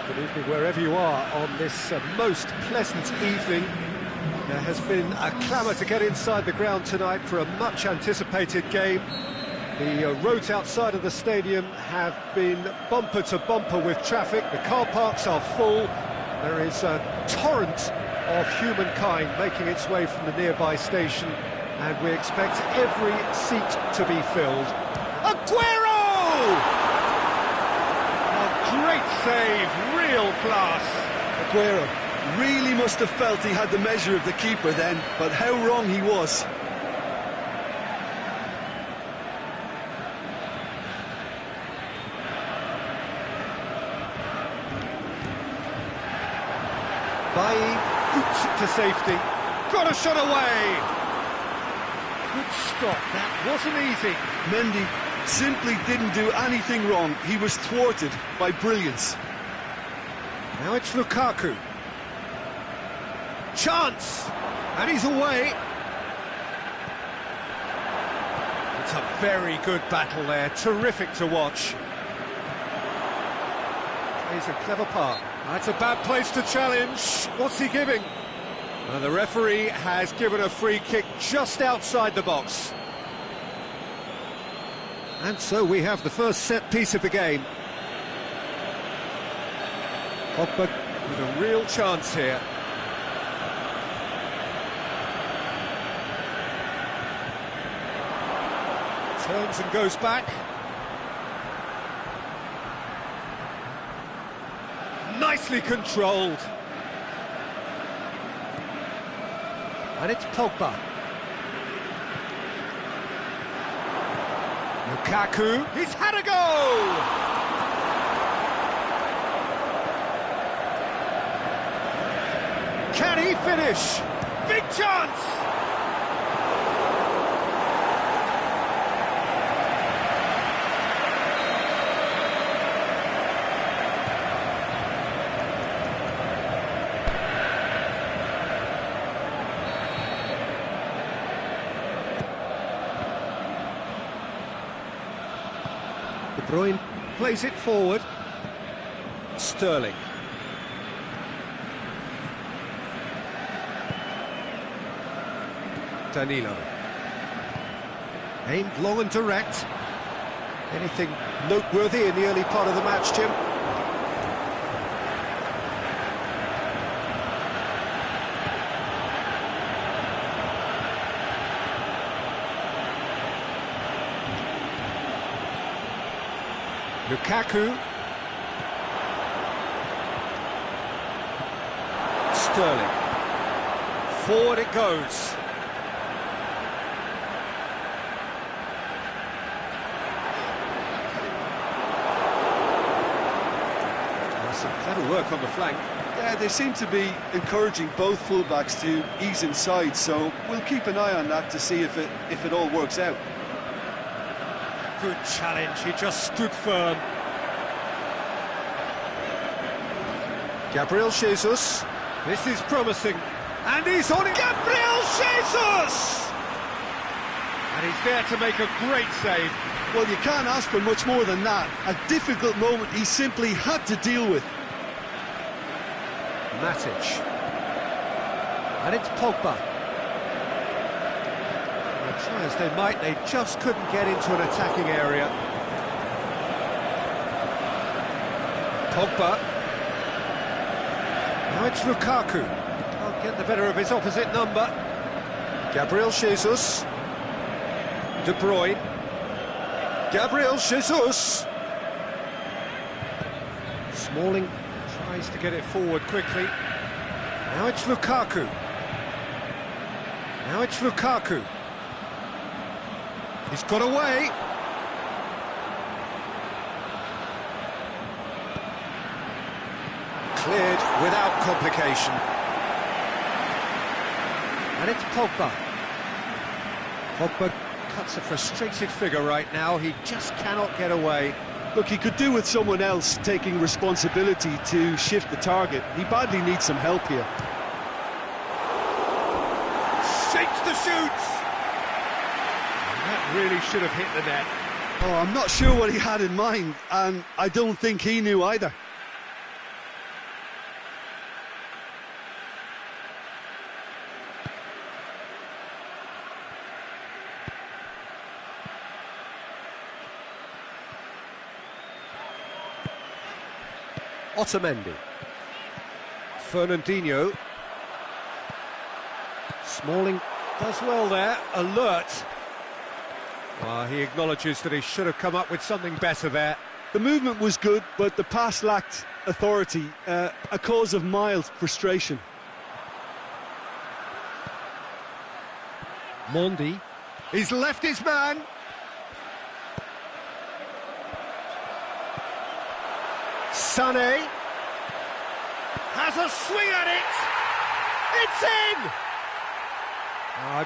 Good evening wherever you are on this most pleasant evening. There has been a clamour to get inside the ground tonight for a much anticipated game. The roads outside of the stadium have been bumper to bumper with traffic. The car parks are full. There is a torrent of humankind making its way from the nearby station, and we expect every seat to be filled. Aguero! A great save, real class. Aguero really must have felt he had the measure of the keeper then, but how wrong he was. Bailly boots it to safety. Got a shot away. Good stop, that wasn't easy. Mendy simply didn't do anything wrong. He was thwarted by brilliance. Now it's Lukaku. Chance! And he's away. It's a very good battle there. Terrific to watch. He's a clever part. That's a bad place to challenge. What's he giving? And the referee has given a free kick just outside the box. And so we have the first set piece of the game. Pogba with a real chance here. Turns and goes back. Nicely controlled. And it's Pogba. Lukaku, he's had a go! Can he finish? Big chance! De Bruyne plays it forward. Sterling. Danilo. Aimed long and direct. Anything noteworthy in the early part of the match, Jim? Lukaku. Sterling. Forward it goes. Some clever work on the flank. Yeah, they seem to be encouraging both fullbacks to ease inside, so we'll keep an eye on that to see if it all works out. Good challenge, he just stood firm. Gabriel Jesus, this is promising, and he's on it. Gabriel Jesus! And he's there to make a great save. Well, you can't ask for much more than that. A difficult moment he simply had to deal with. Matic. And it's Pogba. Try as they might, they just couldn't get into an attacking area. Pogba. Now it's Lukaku. Can't get the better of his opposite number. Gabriel Jesus. De Bruyne. Gabriel Jesus. Smalling tries to get it forward quickly. Now it's Lukaku. Now it's Lukaku. He's got away. Cleared without complication. And it's Pogba. Pogba cuts a frustrated figure right now. He just cannot get away. Look, he could do with someone else taking responsibility to shift the target. He badly needs some help here. Shapes the shoots! That really should have hit the net. Oh, I'm not sure what he had in mind, and I don't think he knew either. Otamendi. Fernandinho. Smalling does well there, alert. He acknowledges that he should have come up with something better there. The movement was good, but the pass lacked authority, a cause of mild frustration. Mondi. He's left his man. Sané has a swing at it. It's in!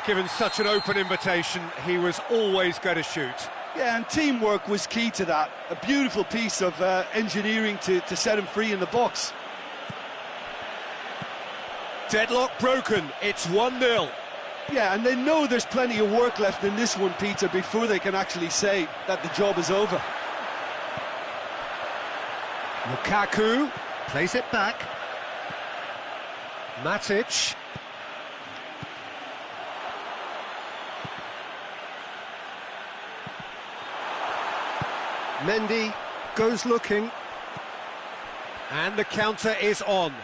Given such an open invitation, he was always going to shoot. Yeah, and teamwork was key to that. A beautiful piece of engineering to set him free in the box. Deadlock broken, it's 1-0. Yeah, and they know there's plenty of work left in this one, Peter, before they can actually say that the job is over. Lukaku plays it back. Matic. Mendy goes looking. And the counter is on.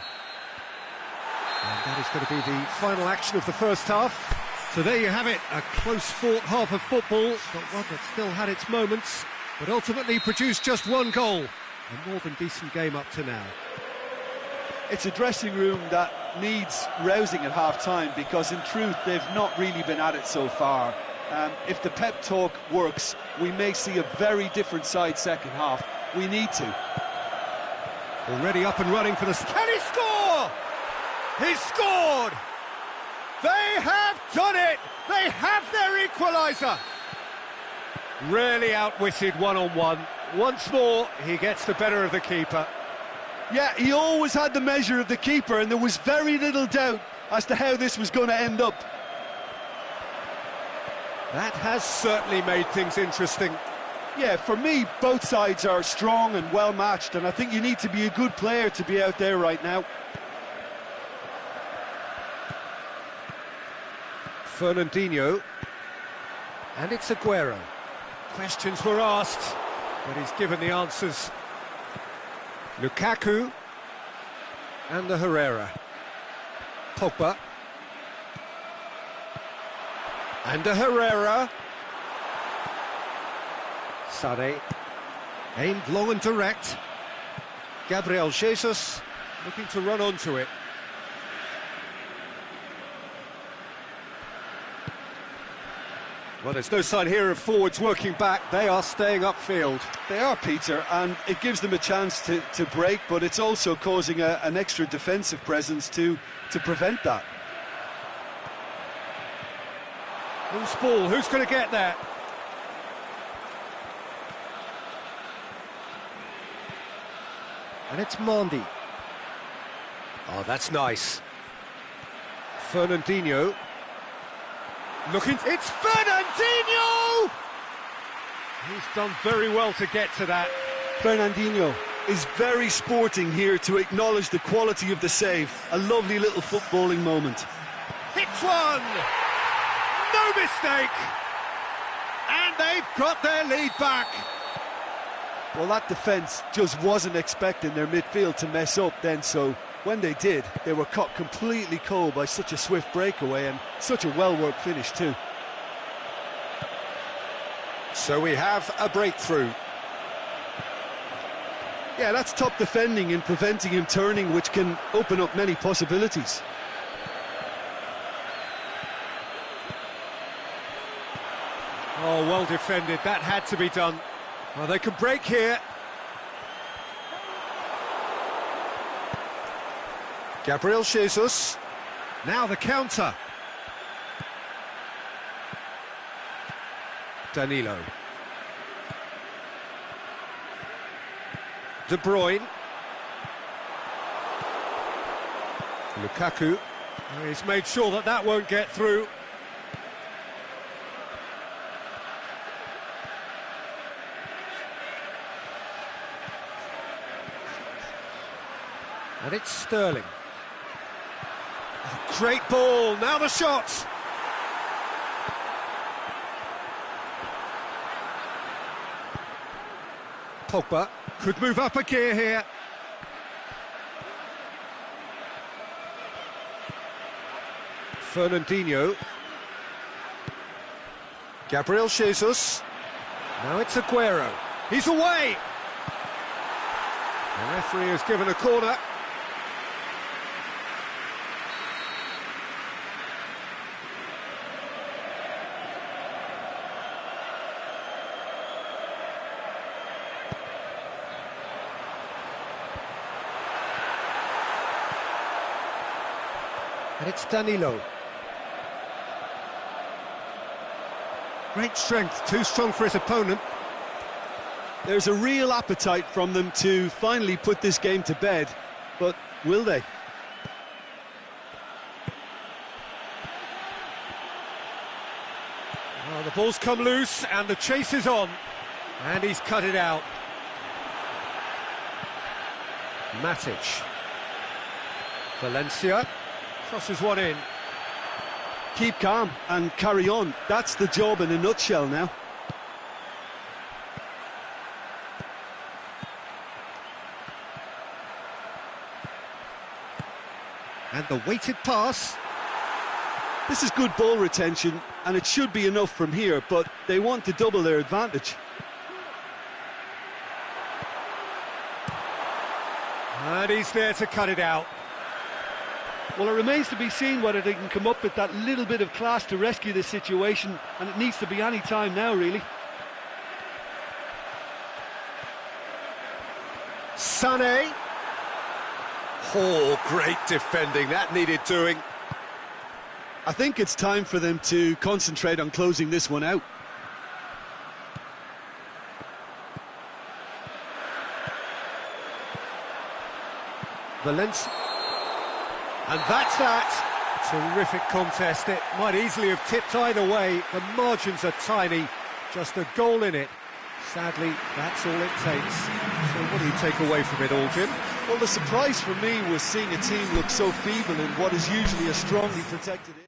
And that is going to be the final action of the first half. So there you have it, a close-fought half of football, but one that still had its moments, but ultimately produced just one goal. A more than decent game up to now. It's a dressing room that needs rousing at half-time, because in truth they've not really been at it so far. If the pep talk works, we may see a very different side second half. We need to. Already up and running for the... Can he score? He's scored! They have done it! They have their equaliser! Really outwitted one-on-one. Once more, he gets the better of the keeper. Yeah, he always had the measure of the keeper, and there was very little doubt as to how this was going to end up. That has certainly made things interesting. Yeah, for me, both sides are strong and well-matched, and I think you need to be a good player to be out there right now. Fernandinho. And it's Aguero. Questions were asked, but he's given the answers. Lukaku. And the Herrera. Pogba. And the Herrera. Sané. Aimed long and direct. Gabriel Jesus looking to run onto it. Well, there's no sign here of forwards working back. They are staying upfield. They are, Peter, and it gives them a chance to break, but it's also causing an extra defensive presence to prevent that. Loose ball, who's going to get there? And it's Mondi. Oh, that's nice. Fernandinho. Looking, it's Fernandinho! He's done very well to get to that. Fernandinho is very sporting here to acknowledge the quality of the save. A lovely little footballing moment. Hits one! No mistake! And they've got their lead back. Well, that defence just wasn't expecting their midfield to mess up then, so when they did, they were caught completely cold by such a swift breakaway and such a well-worked finish too. So we have a breakthrough. Yeah, that's top defending and preventing him turning, which can open up many possibilities. Oh, well defended, that had to be done. Well, they can break here. Gabriel Jesus. Now the counter. Danilo. De Bruyne. Lukaku. He's made sure that that won't get through. And it's Sterling. Oh, great ball, now the shot! Pogba could move up a gear here. Fernandinho. Gabriel Jesus. Now it's Aguero. He's away! The referee has given a corner. And it's Danilo. Great strength, too strong for his opponent. There's a real appetite from them to finally put this game to bed, but will they? Well, the ball's come loose and the chase is on. And he's cut it out. Matic. Valencia. Crosses one in. Keep calm and carry on. That's the job in a nutshell now. And the weighted pass. This is good ball retention, and it should be enough from here, but they want to double their advantage. And he's there to cut it out. Well, it remains to be seen whether they can come up with that little bit of class to rescue this situation, and it needs to be any time now, really. Sané. Oh, great defending, that needed doing. I think it's time for them to concentrate on closing this one out. Valencia. And that's that. Terrific contest. It might easily have tipped either way. The margins are tiny. Just a goal in it. Sadly, that's all it takes. So what do you take away from it all, Jim? Well, the surprise for me was seeing a team look so feeble in what is usually a strongly protected area.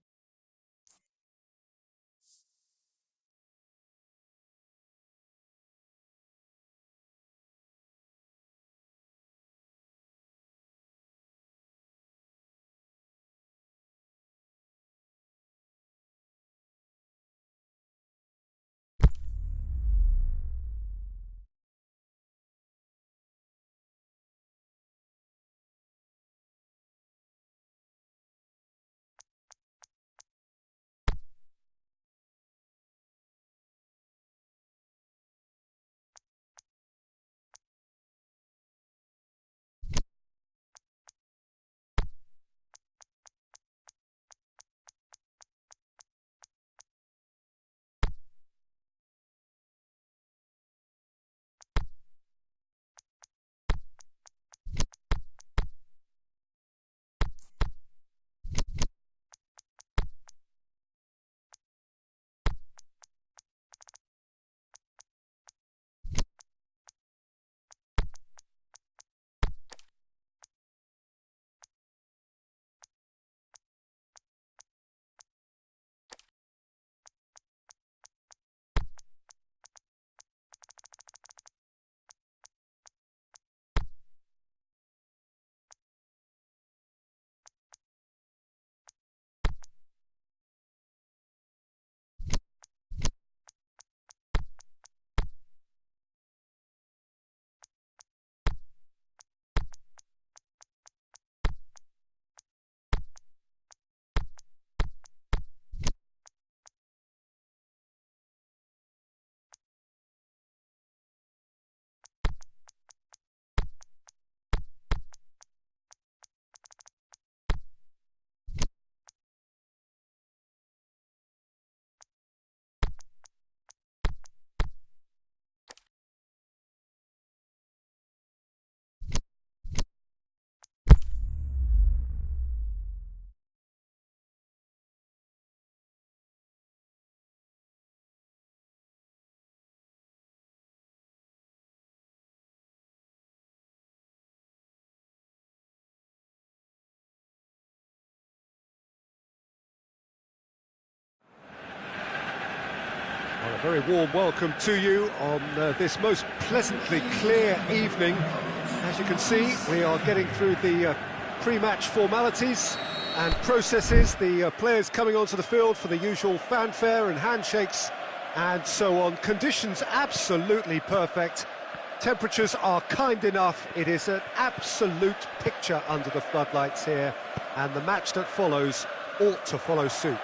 Well, a very warm welcome to you on this most pleasantly clear evening. As you can see, we are getting through the pre-match formalities, and processes, the players coming onto the field for the usual fanfare and handshakes and so on. Conditions absolutely perfect. Temperatures are kind enough. It is an absolute picture under the floodlights here, and the match that follows ought to follow suit.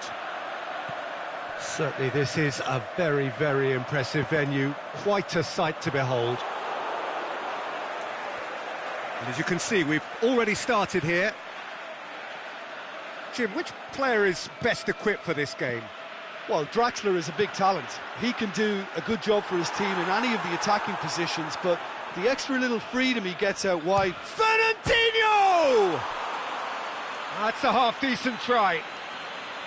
Certainly this is a very, very impressive venue. Quite a sight to behold. And as you can see, we've already started here. Jim, which player is best equipped for this game? Well, Draxler is a big talent. He can do a good job for his team in any of the attacking positions, but the extra little freedom he gets out wide... Fernandinho! That's a half-decent try.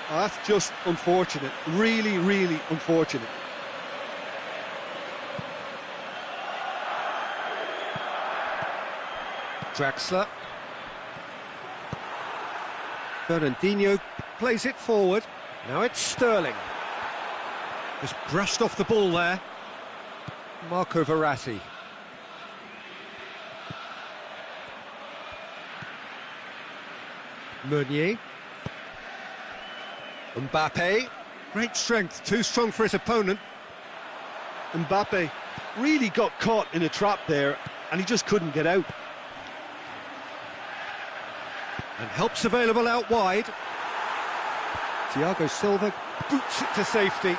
Oh, that's just unfortunate. Really, really unfortunate. Draxler. Fernandinho plays it forward. Now it's Sterling. Just brushed off the ball there. Marco Verratti. Meunier. Mbappe. Great strength, too strong for his opponent. Mbappe really got caught in a trap there, and he just couldn't get out. And help's available out wide. Thiago Silva boots it to safety.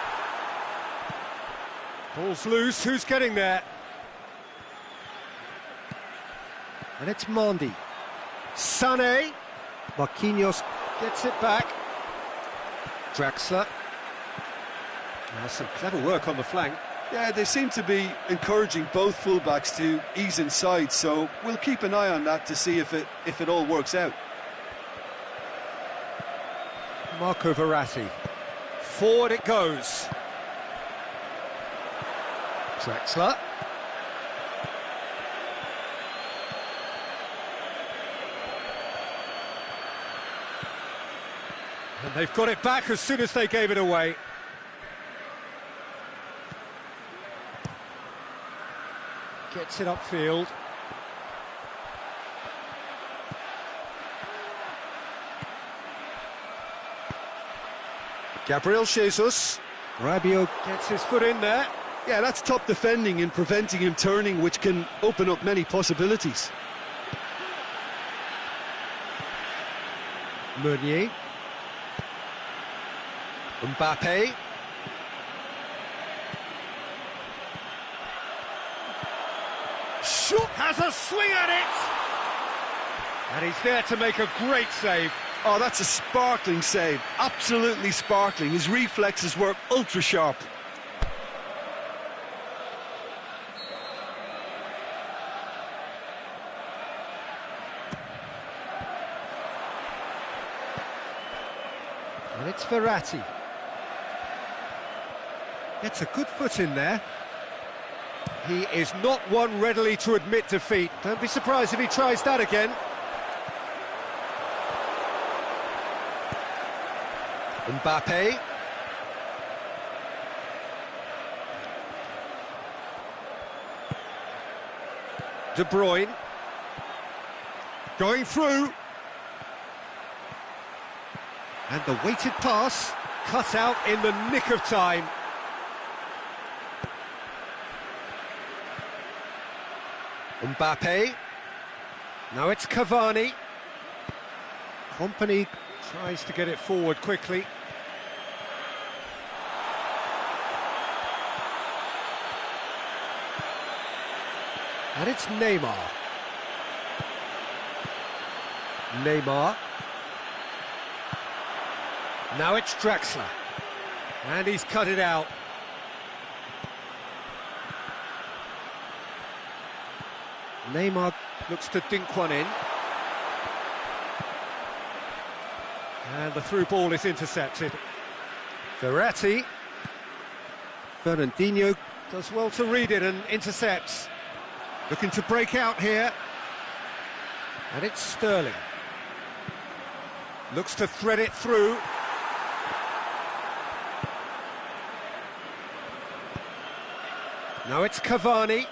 Ball's loose, who's getting there? And it's Mendy. Sané. Marquinhos gets it back. Draxler. Now some clever work on the flank. Yeah, they seem to be encouraging both fullbacks to ease inside, so we'll keep an eye on that to see if it all works out. Marco Verratti. Forward it goes. Draxler. And they've got it back as soon as they gave it away. Gets it upfield. Gabriel Jesus. Rabiot gets his foot in there. Yeah, that's top defending and preventing him turning, which can open up many possibilities. Meunier. Mbappe. Shoot, has a swing at it! And he's there to make a great save. Oh, that's a sparkling save. Absolutely sparkling. His reflexes were ultra sharp. And it's Verratti. Gets a good foot in there. He is not one readily to admit defeat. Don't be surprised if he tries that again. Mbappe. De Bruyne. Going through. And the weighted pass cut out in the nick of time. Mbappe. Now it's Cavani. Kompany tries to get it forward quickly. And it's Neymar. Neymar. Now it's Draxler. And he's cut it out. Neymar looks to dink one in. And the through ball is intercepted. Verratti. Fernandinho does well to read it and intercepts. Looking to break out here. And it's Sterling. Looks to thread it through. Now it's Cavani.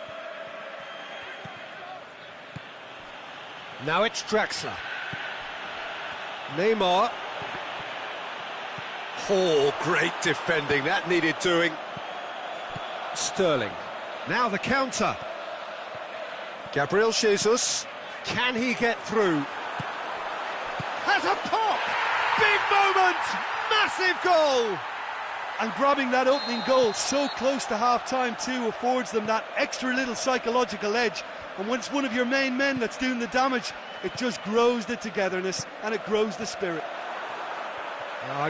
Now it's Draxler. Neymar. Oh, great defending, that needed doing. Sterling. Now the counter. Gabriel Jesus. Can he get through? Has a pop! Big moment! Massive goal! And grabbing that opening goal so close to half-time too affords them that extra little psychological edge. And when it's one of your main men that's doing the damage, it just grows the togetherness and it grows the spirit.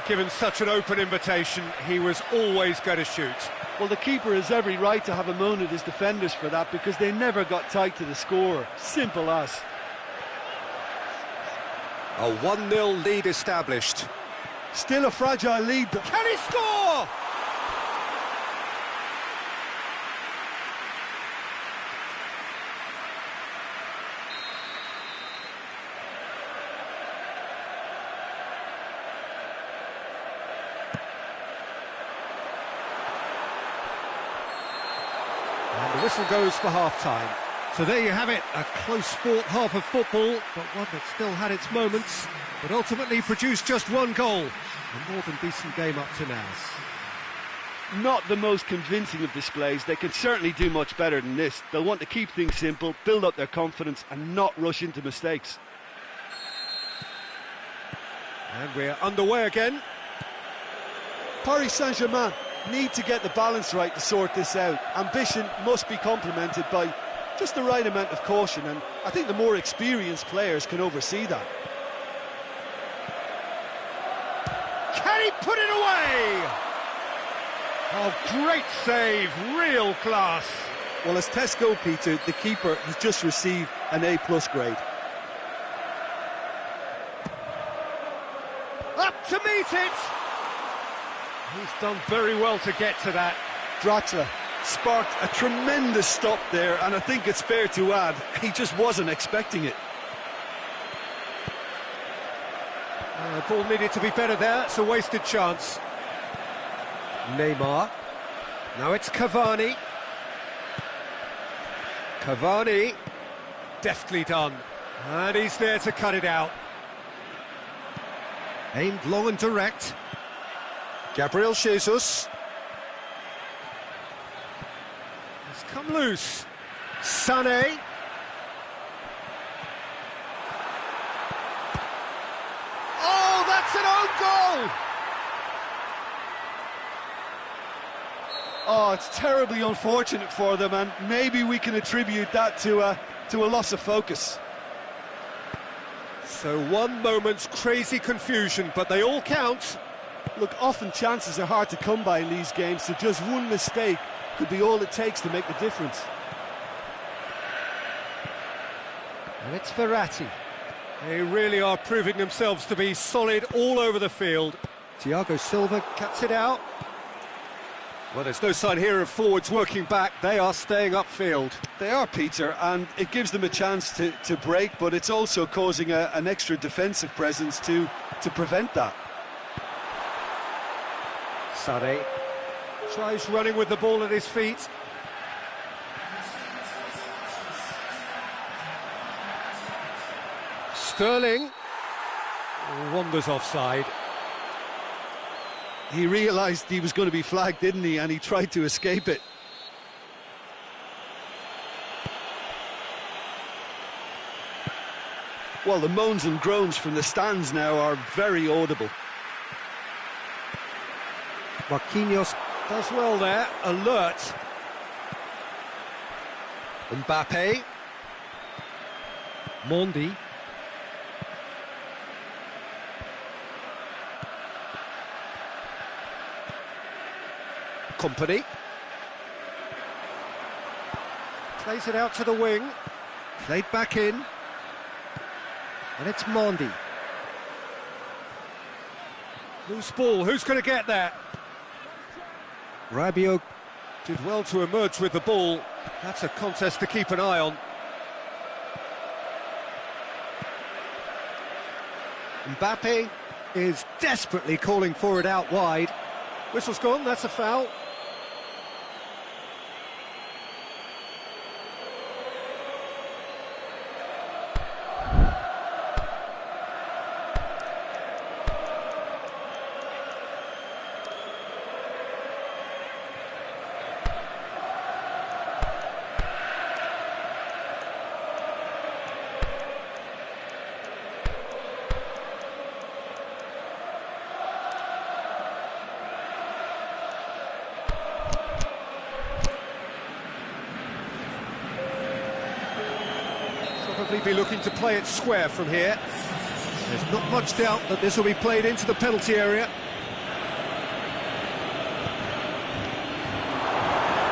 Given such an open invitation, he was always going to shoot. Well, the keeper has every right to have a moan at his defenders for that, because they never got tight to the scorer. Simple as. A 1-0 lead established. Still a fragile lead. Can he score? And the whistle goes for half-time. So there you have it, a close-fought half of football, but one that still had its moments, but ultimately produced just one goal. A more than decent game up to now. Not the most convincing of displays. They can certainly do much better than this. They'll want to keep things simple, build up their confidence and not rush into mistakes. And we're underway again. Paris Saint-Germain need to get the balance right to sort this out. Ambition must be complemented by just the right amount of caution, and I think the more experienced players can oversee that. Can he put it away? Oh, great save, real class. Well, as tests go, Peter, the keeper has just received an A+ grade. Up to meet it. He's done very well to get to that. Draxler sparked a tremendous stop there, and I think it's fair to add, he just wasn't expecting it. The ball needed to be better there, it's a wasted chance. Neymar. Now it's Cavani. Cavani. Deftly done. And he's there to cut it out. Aimed long and direct. Gabriel Jesus. It's come loose. Sané. Oh, that's an own goal! Oh, it's terribly unfortunate for them, and maybe we can attribute that to a loss of focus. So one moment's crazy confusion, but they all count. Look, often chances are hard to come by in these games, so just one mistake could be all it takes to make the difference. And it's Verratti. They really are proving themselves to be solid all over the field. Thiago Silva cuts it out. Well, there's no sign here of forwards working back. They are staying upfield. They are, Peter, and it gives them a chance to break, but it's also causing an extra defensive presence to prevent that. Sané tries running with the ball at his feet. Sterling wanders offside. He realised he was going to be flagged, didn't he? And he tried to escape it. Well, the moans and groans from the stands now are very audible. Marquinhos does well there, alert. Mbappe. Mondi. Company. Plays it out to the wing. Played back in. And it's Mondi. Loose ball, who's going to get that? Rabiot did well to emerge with the ball. That's a contest to keep an eye on. Mbappe is desperately calling for it out wide. Whistle's gone, that's a foul. probably be looking to play it square from here. There's not much doubt that this will be played into the penalty area.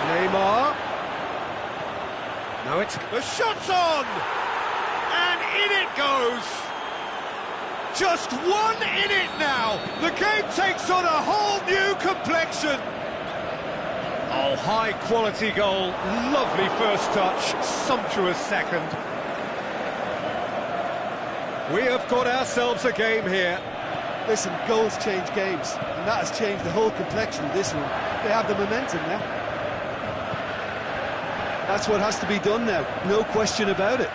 Neymar. Now it's... The shot's on! And in it goes! Just one in it now! The game takes on a whole new complexion! Oh, high-quality goal, lovely first touch, sumptuous second. We have got ourselves a game here. Listen, goals change games, and that has changed the whole complexion of this one. They have the momentum now. That's what has to be done now, no question about it.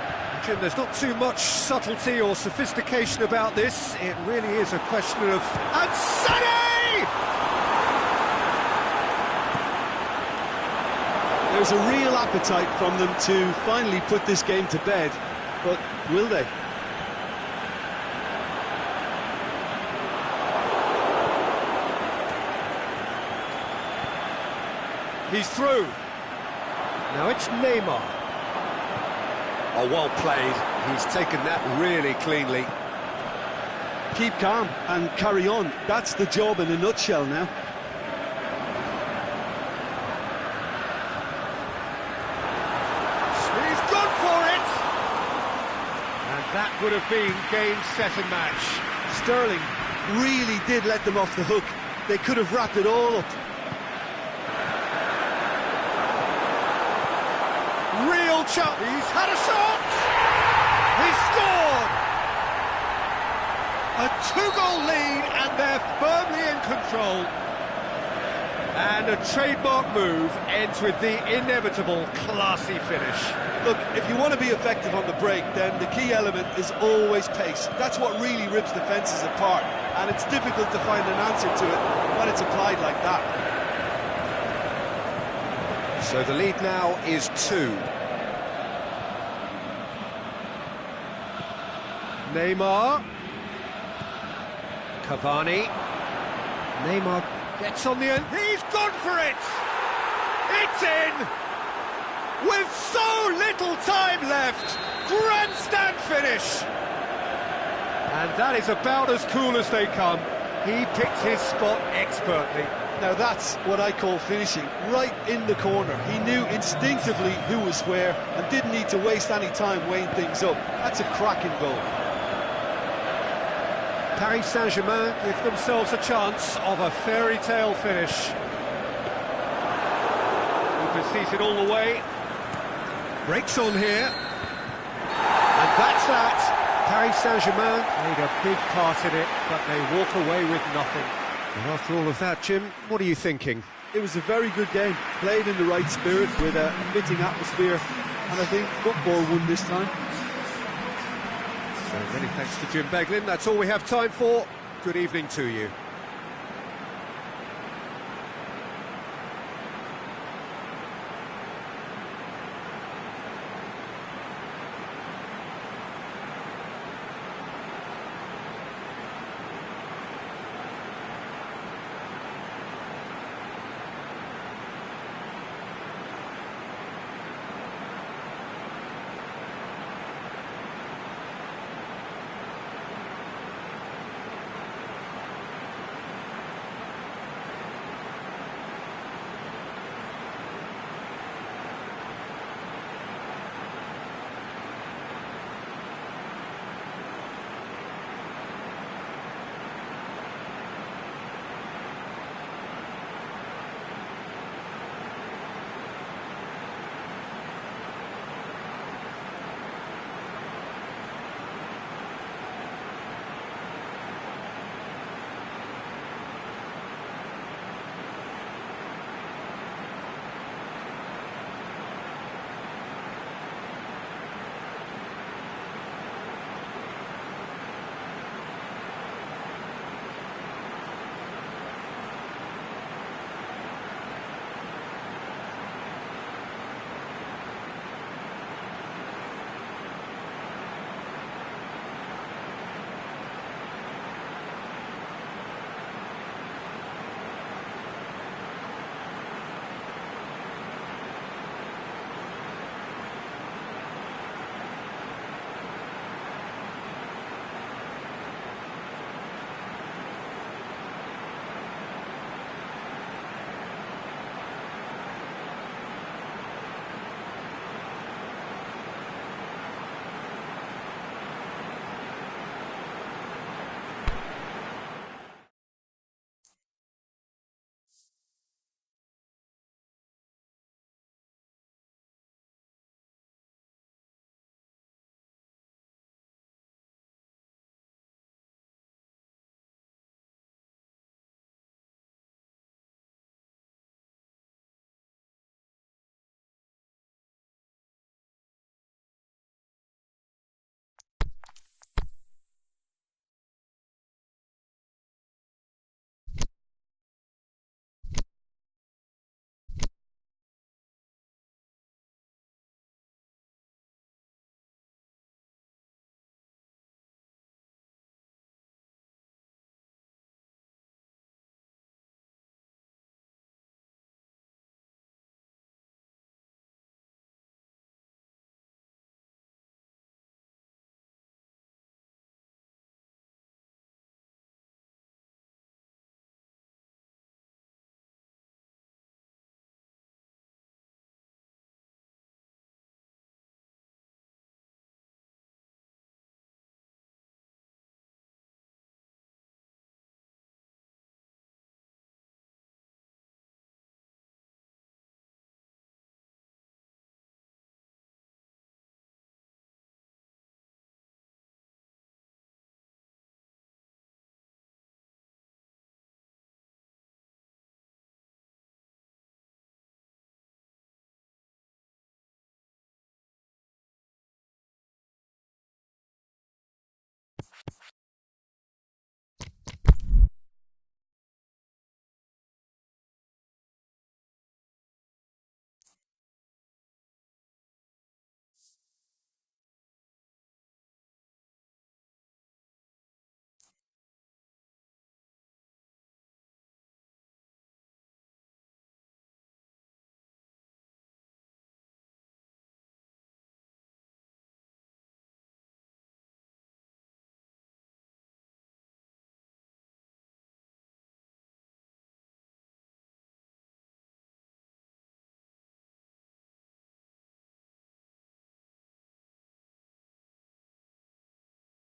Jim, there's not too much subtlety or sophistication about this. It really is a question of... And Sané! There's a real appetite from them to finally put this game to bed, but will they? He's through. Now it's Neymar. Oh, well played. He's taken that really cleanly. Keep calm and carry on. That's the job in a nutshell now. He's gone for it! And that would have been game, set and match. Sterling really did let them off the hook. They could have wrapped it all up. Real chance. He's had a shot! He's scored! A two-goal lead and they're firmly in control. And a trademark move ends with the inevitable classy finish. Look, if you want to be effective on the break, then the key element is always pace. That's what really rips defences apart, and it's difficult to find an answer to it when it's applied like that. So the lead now is 2. Neymar. Cavani. Neymar gets on the end. He's gone for it! It's in! With so little time left! Grandstand finish! And that is about as cool as they come. He picked his spot expertly. Now that's what I call finishing, right in the corner. He knew instinctively who was where and didn't need to waste any time weighing things up. That's a cracking goal. Paris Saint-Germain give themselves a chance of a fairy tale finish. Cooper sees it all the way. Breaks on here. And that's that. Paris Saint-Germain made a big part in it, but they walk away with nothing. And after all of that, Jim, what are you thinking? It was a very good game, played in the right spirit with a fitting atmosphere, and I think football won this time. So many thanks to Jim Beglin. That's all we have time for. Good evening to you.